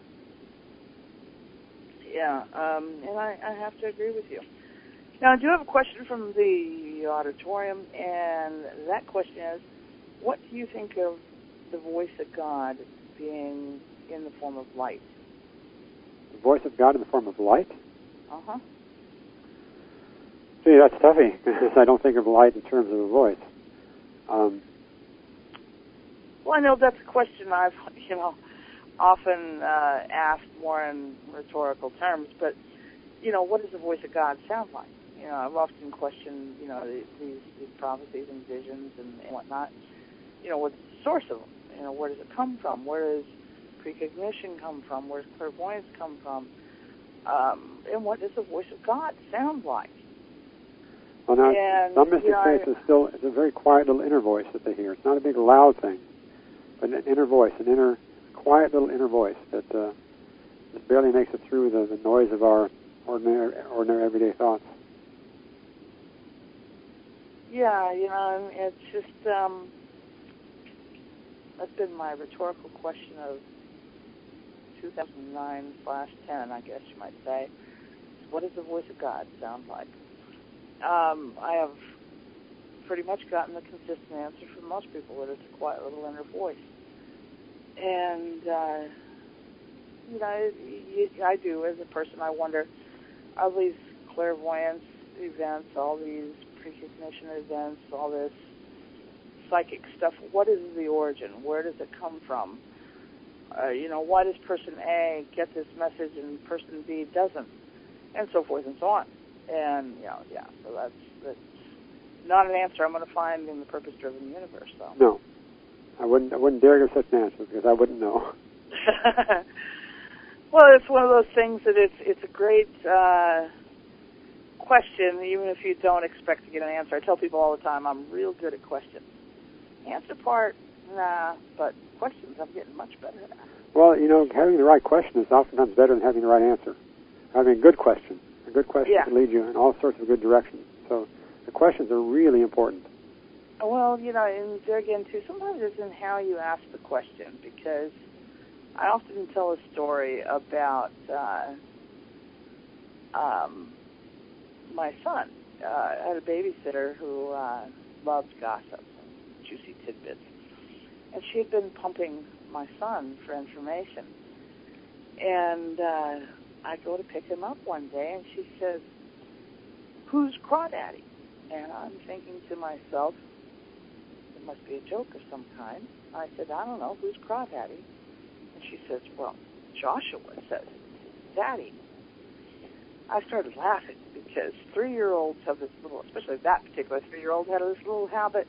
Yeah, and I have to agree with you. Now, I do have a question from the auditorium, and that question is, what do you think of the voice of God being in the form of light? The voice of God in the form of light? Uh-huh. Gee, that's toughy, because I don't think of light in terms of a voice. Well, I know that's a question I've, often asked more in rhetorical terms, but, what does the voice of God sound like? I've often questioned, these prophecies and visions and whatnot. What's the source of them? Where does it come from? Where does precognition come from? Where does clairvoyance come from? And what does the voice of God sound like? Well, now, some mystics say it's a very quiet little inner voice that they hear. It's not a big loud thing, but an inner voice, quiet little inner voice that barely makes it through the noise of our ordinary everyday thoughts. Yeah, it's just, that's been my rhetorical question of 2009/10, I guess you might say. What does the voice of God sound like? I have pretty much gotten the consistent answer from most people that it's a quiet little inner voice. And, I do, as a person, I wonder, all these clairvoyance events, all these precognition events, all this psychic stuff, what is the origin? Where does it come from? Why does person A get this message and person B doesn't? And so forth and so on. And, so that's not an answer I'm going to find in the purpose-driven universe, though. No. I wouldn't dare give such an answer because I wouldn't know. Well, it's one of those things that it's a great question, even if you don't expect to get an answer. I tell people all the time I'm real good at questions. Answer part, nah, but questions I'm getting much better at. Well, having the right question is oftentimes better than having the right answer. Having a good question. A good question can lead you in all sorts of good directions. So the questions are really important. Well, and there again, too, sometimes it's in how you ask the question, because I often tell a story about my son. I had a babysitter who loved gossip and juicy tidbits, and she had been pumping my son for information. And I go to pick him up one day, and she says, "Who's Crawdaddy?" And I'm thinking to myself, it must be a joke of some kind. I said, "I don't know, who's Crawdaddy?" And she says, "Well, Joshua says, Daddy." I started laughing because 3-year-olds have this little, especially that particular 3-year-old, had this little habit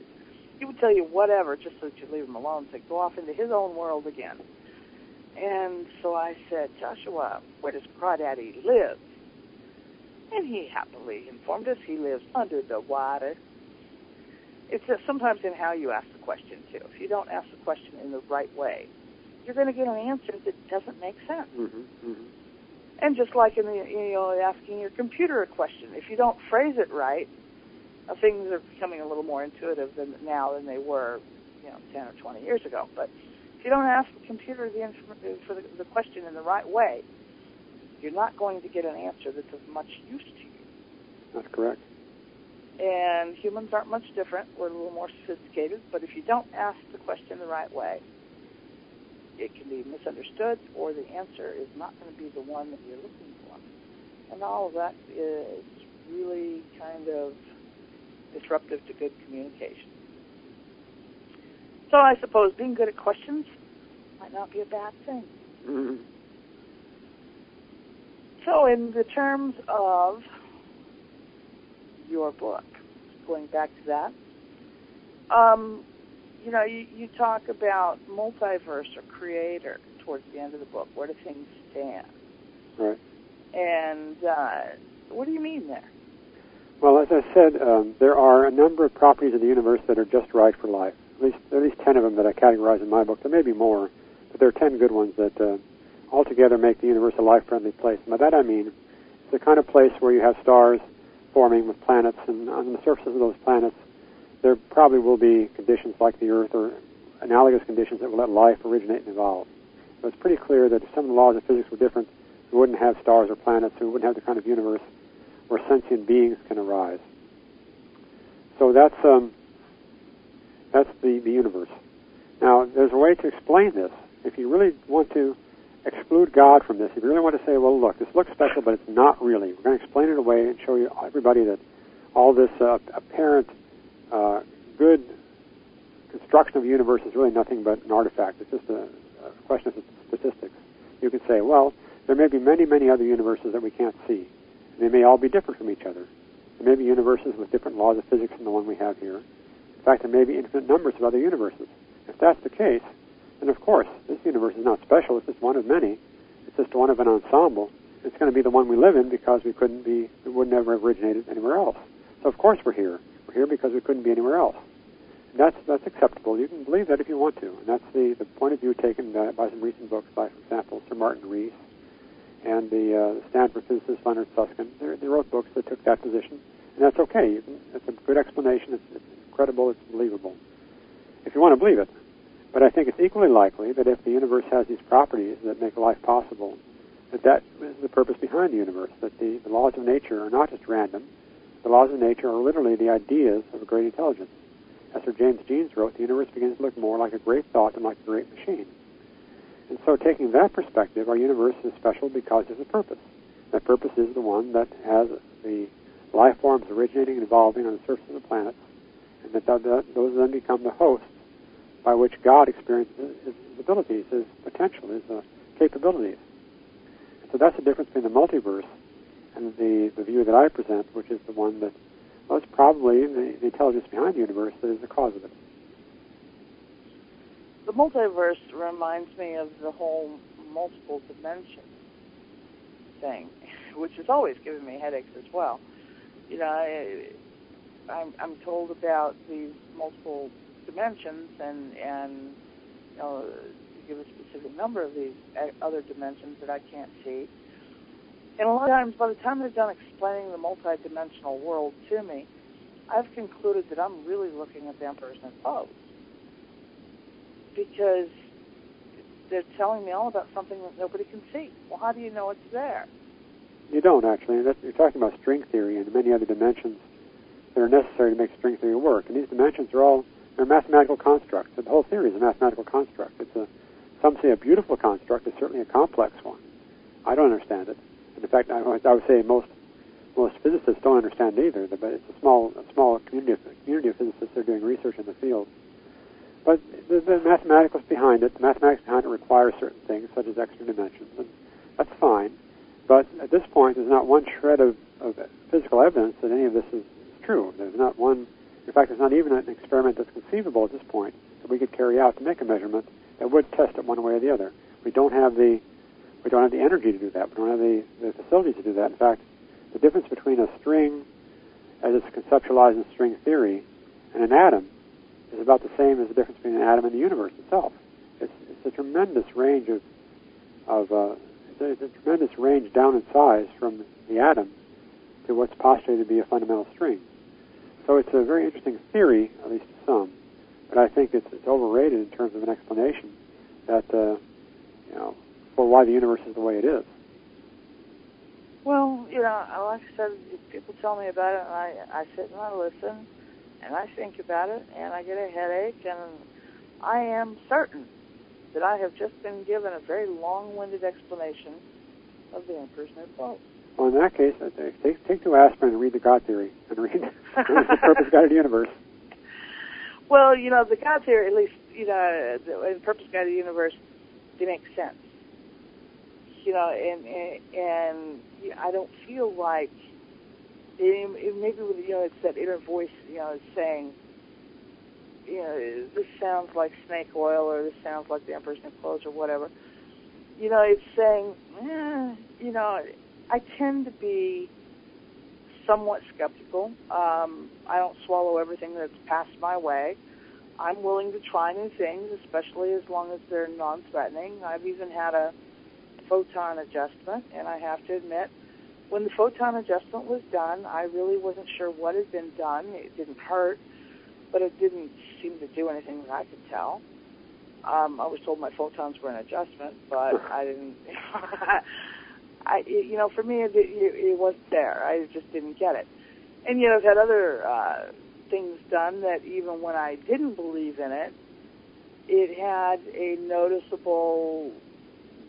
he would tell you whatever just so that you leave him alone, to go off into his own world again. And so I said, Joshua, where does Crawdaddy live? And he happily informed us he lives under the water. It's just sometimes in how you ask the question, too. If you don't ask the question in the right way, you're going to get an answer that doesn't make sense. Mm-hmm. Mm-hmm. And just like in asking your computer a question, if you don't phrase it right, things are becoming a little more intuitive now than they were, 10 or 20 years ago. But if you don't ask the computer the question in the right way, you're not going to get an answer that's of much use to you. That's correct. And humans aren't much different. We're a little more sophisticated. But if you don't ask the question the right way, it can be misunderstood, or the answer is not going to be the one that you're looking for. And all of that is really kind of disruptive to good communication. So I suppose being good at questions might not be a bad thing. Mm-hmm. So in the terms of your book, going back to that, you talk about multiverse or creator towards the end of the book. Where do things stand? Right. And what do you mean there? Well, as I said, there are a number of properties of the universe that are just right for life. At least 10 of them that I categorize in my book. There may be more, but there are 10 good ones that altogether make the universe a life-friendly place. And by that I mean it's the kind of place where you have stars forming with planets, and on the surfaces of those planets there probably will be conditions like the Earth or analogous conditions that will let life originate and evolve. So it's pretty clear that if some of the laws of physics were different, we wouldn't have stars or planets, and we wouldn't have the kind of universe where sentient beings can arise. So that's the universe. Now, there's a way to explain this. If you really want to exclude God from this, if you really want to say, well, look, this looks special, but it's not really, we're going to explain it away and show you everybody that all this apparent good construction of the universe is really nothing but an artifact. It's just a question of statistics. You can say, well, there may be many, many other universes that we can't see. And they may all be different from each other. There may be universes with different laws of physics than the one we have here. In fact, there may be infinite numbers of other universes. If that's the case, then of course, this universe is not special. It's just one of many. It's just one of an ensemble. It's going to be the one we live in because we would never have originated anywhere else. So of course we're here. We're here because we couldn't be anywhere else. And that's acceptable. You can believe that if you want to. And that's the point of view taken by some recent books by, for example, Sir Martin Rees and the Stanford physicist Leonard Susskind. They wrote books that took that position. And that's okay. It's a good explanation. It's credible. It's believable. If you want to believe it. But I think it's equally likely that if the universe has these properties that make life possible, that is the purpose behind the universe, that the laws of nature are not just random. The laws of nature are literally the ideas of a great intelligence. As Sir James Jeans wrote, the universe begins to look more like a great thought than like a great machine. And so taking that perspective, our universe is special because there's a purpose. That purpose is the one that has the life forms originating and evolving on the surface of the planet, and that those then become the hosts by which God experiences his abilities, his potential, his capabilities. And so that's the difference between the multiverse and the view that I present, which is the one that was probably the intelligence behind the universe that is the cause of it. The multiverse reminds me of the whole multiple dimension thing, which has always given me headaches as well. I'm told about these multiple dimensions and you give a specific number of these other dimensions that I can't see. And a lot of times, by the time they're done explaining the multidimensional world to me, I've concluded that I'm really looking at the Emperor's New Clothes, because they're telling me all about something that nobody can see. Well, how do you know it's there? You don't, actually. You're talking about string theory and many other dimensions that are necessary to make string theory work. And these dimensions they're mathematical constructs. The whole theory is a mathematical construct. Some say a beautiful construct. It's certainly a complex one. I don't understand it. And in fact, I would say most physicists don't understand it either. But it's a small community of physicists that are doing research in the field. But the mathematics behind it, requires certain things, such as extra dimensions, and that's fine. But at this point, there's not one shred of physical evidence that any of this is true. There's not one In fact, there's not even an experiment that's conceivable at this point that we could carry out to make a measurement that would test it one way or the other. We don't have the energy to do that. We don't have the facilities to do that. In fact, the difference between a string, as it's conceptualized in string theory, and an atom is about the same as the difference between an atom and the universe itself. It's a tremendous range it's a tremendous range down in size from the atom to what's postulated to be a fundamental string. So it's a very interesting theory, at least to some, but I think it's overrated in terms of an explanation that for why the universe is the way it is. Well, like I said, people tell me about it, and I sit and I listen, and I think about it, and I get a headache, and I am certain that I have just been given a very long-winded explanation of the Emperor's New Clothes. Well, in that case, take 2 aspirin and read the God Theory, and read the Purpose Guided Universe. Well, the God Theory, at least, the Purpose Guided Universe, they make sense. And I don't feel like maybe with it's that inner voice, is saying, this sounds like snake oil, or this sounds like the Emperor's New Clothes, or whatever. It's saying, I tend to be somewhat skeptical. I don't swallow everything that's passed my way. I'm willing to try new things, especially as long as they're non-threatening. I've even had a photon adjustment, and I have to admit, when the photon adjustment was done, I really wasn't sure what had been done. It didn't hurt, but it didn't seem to do anything that I could tell. I was told my photons were an adjustment, but I didn't. For me, it wasn't there. I just didn't get it. And I've had other things done that even when I didn't believe in it, it had a noticeable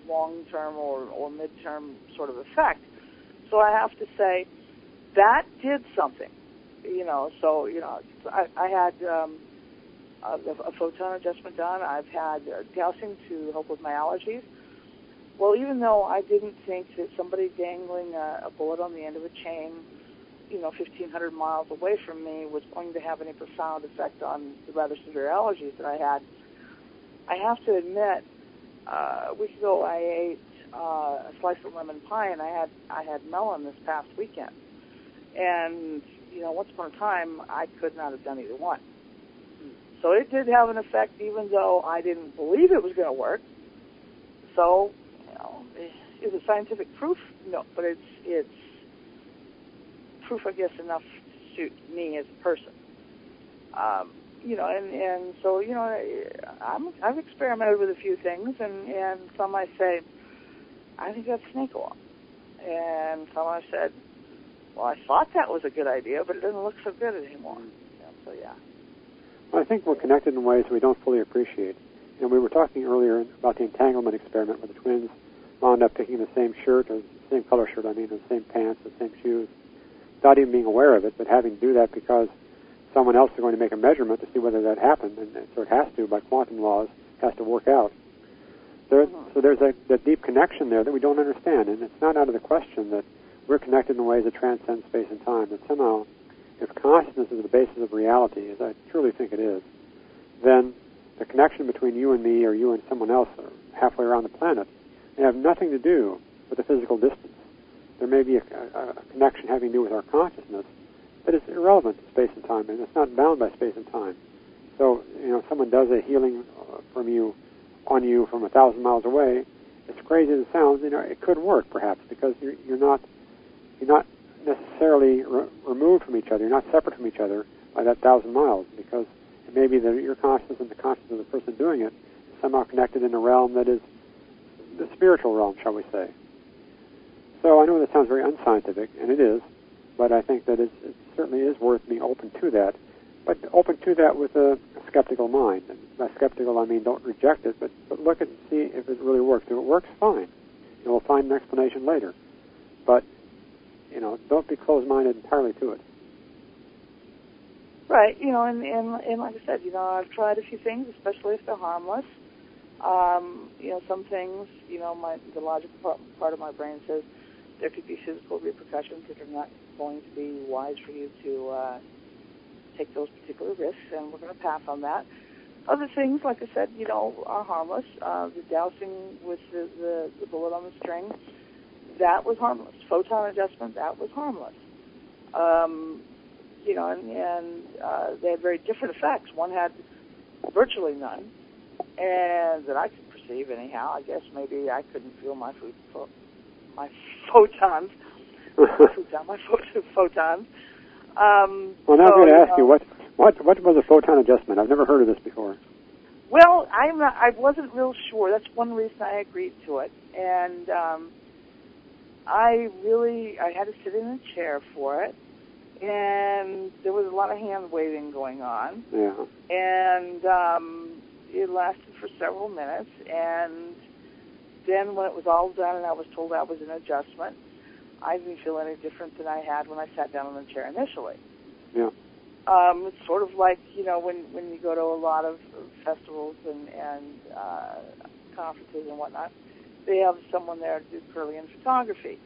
long-term or mid-term sort of effect. So I have to say that did something. I had a photon adjustment done. I've had dowsing to help with my allergies. Well, even though I didn't think that somebody dangling a bullet on the end of a chain, 1,500 miles away from me was going to have any profound effect on the rather severe allergies that I had, I have to admit, a week ago I ate a slice of lemon pie, and I had melon this past weekend. And, once upon a time, I could not have done either one. So it did have an effect, even though I didn't believe it was going to work. So, is it scientific proof? No, but it's proof, I guess, enough to suit me as a person. And so, I've experimented with a few things, and some I say, I think that's snake oil. And some I said, well, I thought that was a good idea, but it doesn't look so good anymore. So, yeah. Well, I think we're connected in ways we don't fully appreciate. We were talking earlier about the entanglement experiment, where the twins wound up picking the same shirt, or the same color shirt, the same pants, the same shoes, without even being aware of it, but having to do that because someone else is going to make a measurement to see whether that happened, and so it has to, by quantum laws, has to work out. So there's a deep connection there that we don't understand, and it's not out of the question that we're connected in ways that transcend space and time, that somehow, if consciousness is the basis of reality, as I truly think it is, then the connection between you and me, or you and someone else, or halfway around the planet, may have nothing to do with the physical distance. There may be a connection having to do with our consciousness, but it's irrelevant to space and time, and it's not bound by space and time. So, if someone does a healing on you from 1,000 miles away, as crazy as it sounds, it could work perhaps, because you're not necessarily removed from each other. You're not separate from each other by that 1,000 miles, because it may be that your consciousness and the consciousness of the person doing it is somehow connected in a realm that is the spiritual realm, shall we say. So I know that sounds very unscientific, and it is, but I think that it certainly is worth being open to that, but open to that with a skeptical mind. And by skeptical, I mean don't reject it, but look and see if it really works. If it works, fine. We'll find an explanation later. But, don't be closed-minded entirely to it. Right, and like I said, I've tried a few things, especially if they're harmless. Some things, the logical part of my brain says there could be physical repercussions that are not going to be wise for you to take those particular risks, and we're going to pass on that. Other things, like I said, are harmless. The dousing with the bullet on the string, that was harmless. Photon adjustment, that was harmless. And they had very different effects. One had virtually none, and that I could perceive anyhow. I guess maybe I couldn't feel my photons. my photons. Well, now I'm going to ask you, what was a photon adjustment? I've never heard of this before. Well, I wasn't real sure. That's one reason I agreed to it. And I had to sit in a chair for it. And there was a lot of hand-waving going on. Yeah. And it lasted for several minutes. And then when it was all done and I was told that was an adjustment, I didn't feel any different than I had when I sat down in the chair initially. Yeah. It's sort of like, when you go to a lot of festivals and conferences and whatnot, they have someone there to do Kirlian photography.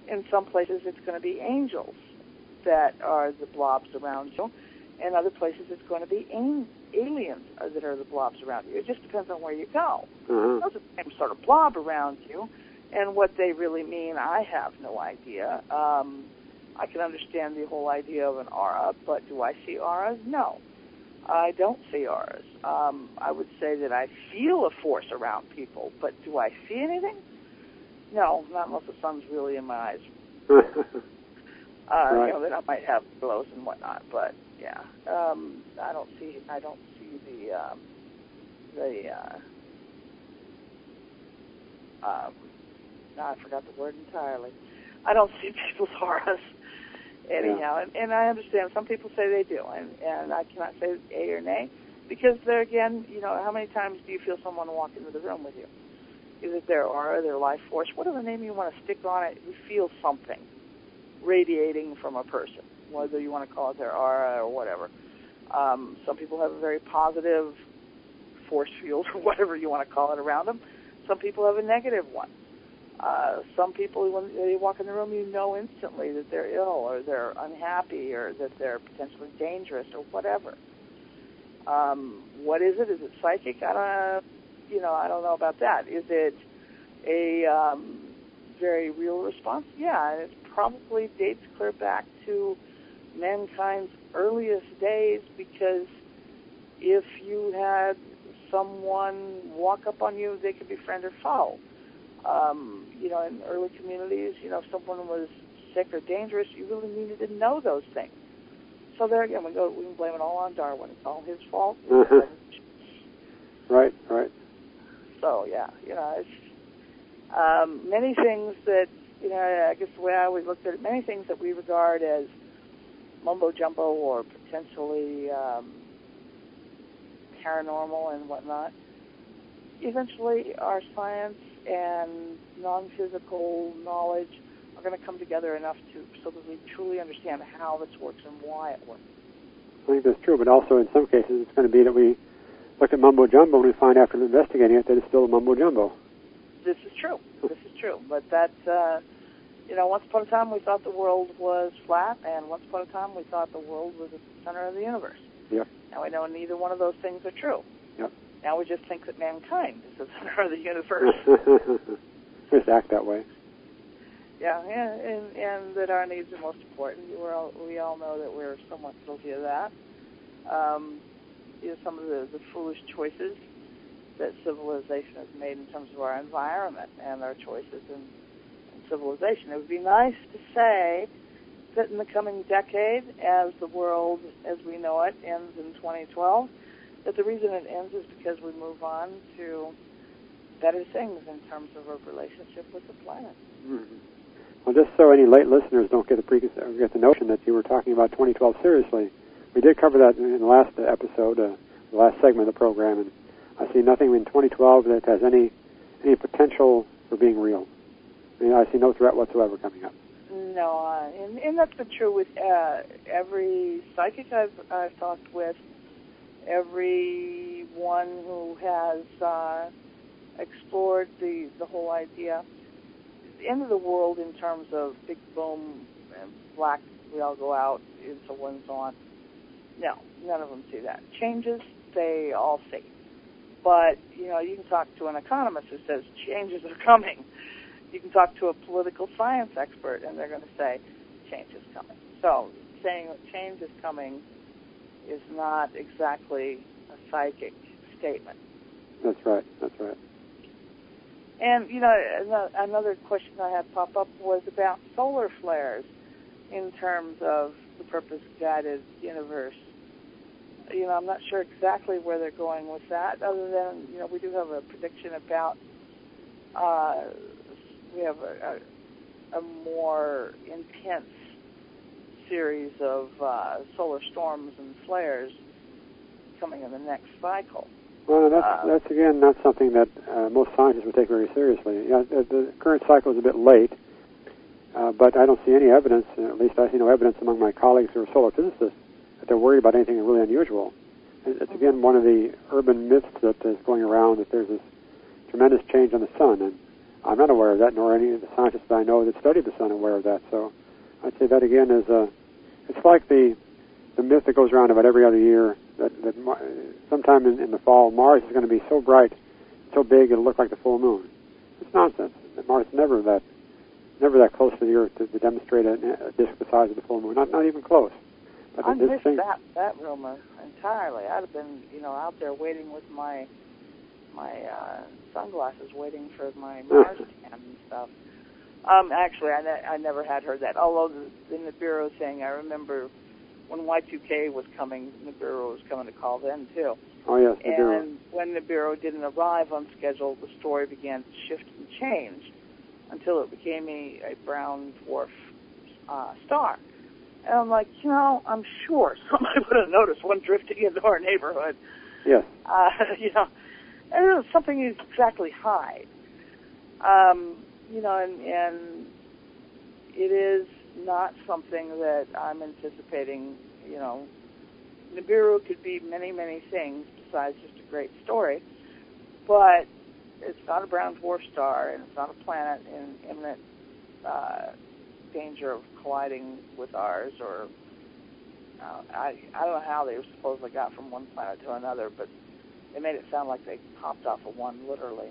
In some places, it's going to be angels that are the blobs around you. In other places, it's going to be aliens that are the blobs around you. It just depends on where you go. Uh-huh. Those are the same sort of blob around you. And what they really mean, I have no idea. I can understand the whole idea of an aura, but do I see auras? No. I don't see auras. I would say that I feel a force around people, but do I see anything? No, not unless the sun's really in my eyes. Right. Then I might have glows and whatnot, but yeah, I don't see I forgot the word entirely. I don't see people's auras anyhow, and I understand some people say they do, and I cannot say A or nay, because there again, how many times do you feel someone walk into the room with you? Is it their aura, their life force, whatever name you want to stick on it, you feel something radiating from a person, whether you want to call it their aura or whatever. Some people have a very positive force field or whatever you want to call it around them. Some people have a negative one. Some people, when they walk in the room, you know instantly that they're ill or they're unhappy or that they're potentially dangerous or whatever. What is it? Is it psychic? I don't know about that. Is it a very real response? Yeah, and it probably dates clear back to mankind's earliest days, because if you had someone walk up on you, they could be friend or foe. In early communities, if someone was sick or dangerous, you really needed to know those things. So there again, we can blame it all on Darwin. It's all his fault. Right. So yeah, it's many things that I guess the way I always looked at it, many things that we regard as mumbo jumbo or potentially paranormal and whatnot, eventually our science and non-physical knowledge are going to come together enough so that we truly understand how this works and why it works. I think that's true, but also in some cases it's going to be that we look at mumbo jumbo and we find after investigating it that it's still a mumbo jumbo. This is true. But that's, once upon a time we thought the world was flat, and once upon a time we thought the world was at the center of the universe. Yep. Now we know neither one of those things are true. Yep. Now we just think that mankind is the center of the universe. Just act that way. Yeah, and that our needs are most important. We all know that we're somewhat guilty of that. Some of the foolish choices that civilization has made in terms of our environment and our choices in civilization. It would be nice to say that in the coming decade, as the world as we know it ends in 2012, that the reason it ends is because we move on to better things in terms of our relationship with the planet. Mm-hmm. Well, just so any late listeners don't get the notion that you were talking about 2012 seriously, we did cover that in the last episode, the last segment of the program, and I see nothing in 2012 that has any potential for being real. I mean, I see no threat whatsoever coming up. No, and that's been true with every psychic I've talked with, everyone who has explored the whole idea. The end of the world in terms of big boom and black, we all go out into one on. No, none of them see that. Changes, they all see. But, you know, you can talk to an economist who says changes are coming. You can talk to a political science expert, and they're going to say change is coming. So saying that change is coming is not exactly a psychic statement. That's right. That's right. And, you know, another question I had pop up was about solar flares in terms of the purpose-guided universe. You know, I'm not sure exactly where they're going with that, other than, you know, we do have a prediction about, we have a more intense series of solar storms and flares coming in the next cycle. Well, that's again not something that most scientists would take very seriously. Yeah, the current cycle is a bit late, but I don't see any evidence, at least I see no evidence among my colleagues who are solar physicists, that they're worried about anything really unusual. It's again one of the urban myths that is going around, that there's this tremendous change on the sun, and I'm not aware of that, nor any of the scientists that I know that study the sun are aware of that. So I'd say that again is it's like the myth that goes around about every other year that sometime in the fall Mars is going to be so bright, so big it'll look like the full moon. It's nonsense. Mars is never that close to the Earth to demonstrate a disk the size of the full moon. Not even close. But I missed that rumor entirely. I'd have been, you know, out there waiting with my sunglasses, waiting for my Mars tan and stuff. Actually, I never had heard that. Although the Nibiru thing, I remember when Y2K was coming, Nibiru was coming to call then too. Oh yes, Nibiru. And when Nibiru didn't arrive on schedule, the story began to shift and change until it became a brown dwarf star. And I'm like, you know, I'm sure somebody would have noticed one drifting into our neighborhood. Yes. You know, and it was something you exactly hide. You know, and it is not something that I'm anticipating. You know, Nibiru could be many, many things besides just a great story, but it's not a brown dwarf star, and it's not a planet in imminent danger of colliding with ours, or I don't know how they supposedly got from one planet to another, but they made it sound like they popped off of one, literally.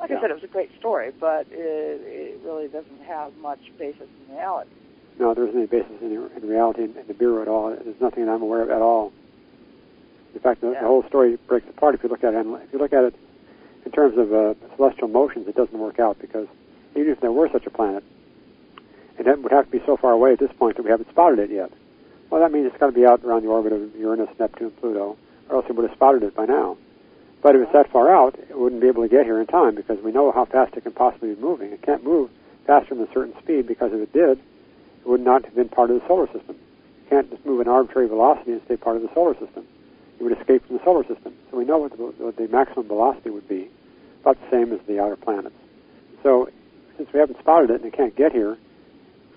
Like I said, it was a great story, but it really doesn't have much basis in reality. No, there isn't any basis in reality in the Bureau at all. There's nothing that I'm aware of at all. In fact, the whole story breaks apart if you look at it in terms of celestial motions. It doesn't work out, because even if there were such a planet, it would have to be so far away at this point that we haven't spotted it yet. Well, that means it's got to be out around the orbit of Uranus, Neptune, Pluto, or else it would have spotted it by now. But if it's that far out, it wouldn't be able to get here in time, because we know how fast it can possibly be moving. It can't move faster than a certain speed, because if it did, it would not have been part of the solar system. It can't just move an arbitrary velocity and stay part of the solar system. It would escape from the solar system. So we know what the maximum velocity would be, about the same as the outer planets. So since we haven't spotted it and it can't get here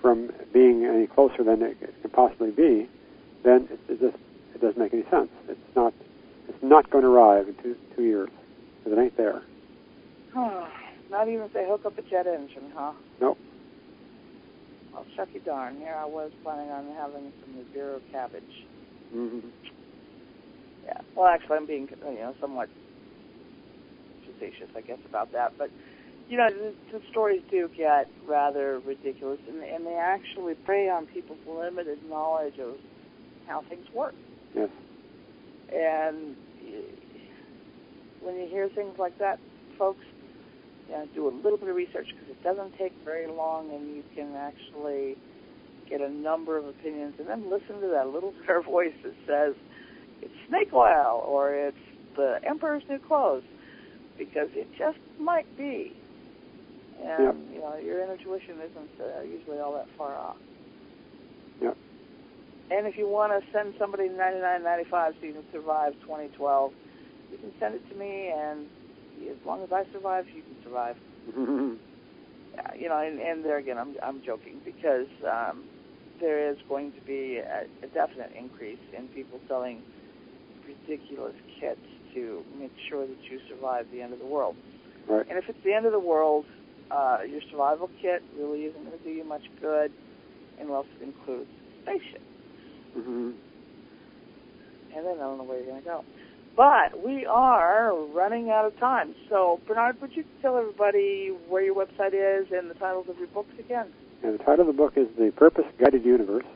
from being any closer than it can possibly be, then it doesn't make any sense. It's not going to arrive in two years, because it ain't there. Not even if they hook up a jet engine, huh? Nope. Well, shucky darn. Here I was planning on having some Nibiru cabbage. Mm-hmm. Yeah. Well, actually, I'm being, somewhat facetious, I guess, about that. But, the stories do get rather ridiculous, and they actually prey on people's limited knowledge of how things work. Yes. And when you hear things like that, folks, do a little bit of research, because it doesn't take very long, and you can actually get a number of opinions, and then listen to that little inner voice that says it's snake oil or it's the Emperor's New Clothes, because it just might be. And, your intuition isn't usually all that far off. Yep. And if you want to send somebody $99.95 so you can survive 2012, you can send it to me, and as long as I survive, you can survive. And there again, I'm joking, because there is going to be a definite increase in people selling ridiculous kits to make sure that you survive the end of the world. Right. And if it's the end of the world, your survival kit really isn't going to do you much good unless it includes a spaceship. Mm-hmm. And then I don't know where you're going to go. But we are running out of time. So, Bernard, would you tell everybody where your website is and the titles of your books again? And the title of the book is The Purpose-Guided Universe,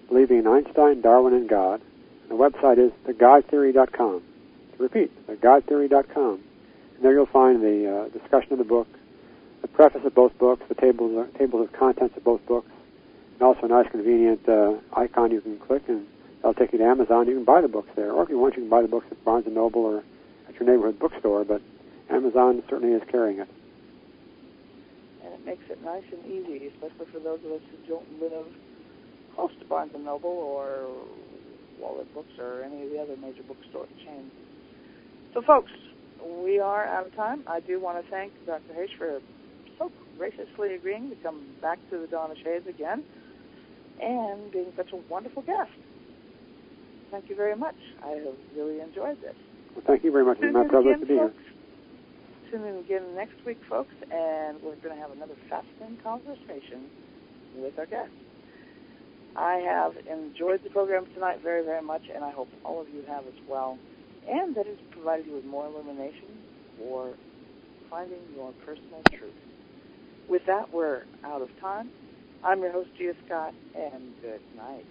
Believing in Einstein, Darwin, and God. And the website is thegodtheory.com. To repeat, thegodtheory.com. And there you'll find the discussion of the book, the preface of both books, the tables of contents of both books, and also a nice convenient icon you can click, and that'll take you to Amazon. You can buy the books there, or if you want, you can buy the books at Barnes & Noble or at your neighborhood bookstore, but Amazon certainly is carrying it. And it makes it nice and easy, especially for those of us who don't live close to Barnes & Noble or Wallet Books or any of the other major bookstore chains. So, folks, we are out of time. I do want to thank Dr. Haish for so graciously agreeing to come back to the Dawn of Shades again and being such a wonderful guest. Thank you very much. I have really enjoyed this. Well, thank you very much. It's my privilege to be here. Tune in again next week, folks, and we're going to have another fascinating conversation with our guest. I have enjoyed the program tonight very, very much, and I hope all of you have as well, and that it's provided you with more illumination for finding your personal truth. With that, we're out of time. I'm your host, Gia Scott, and good night.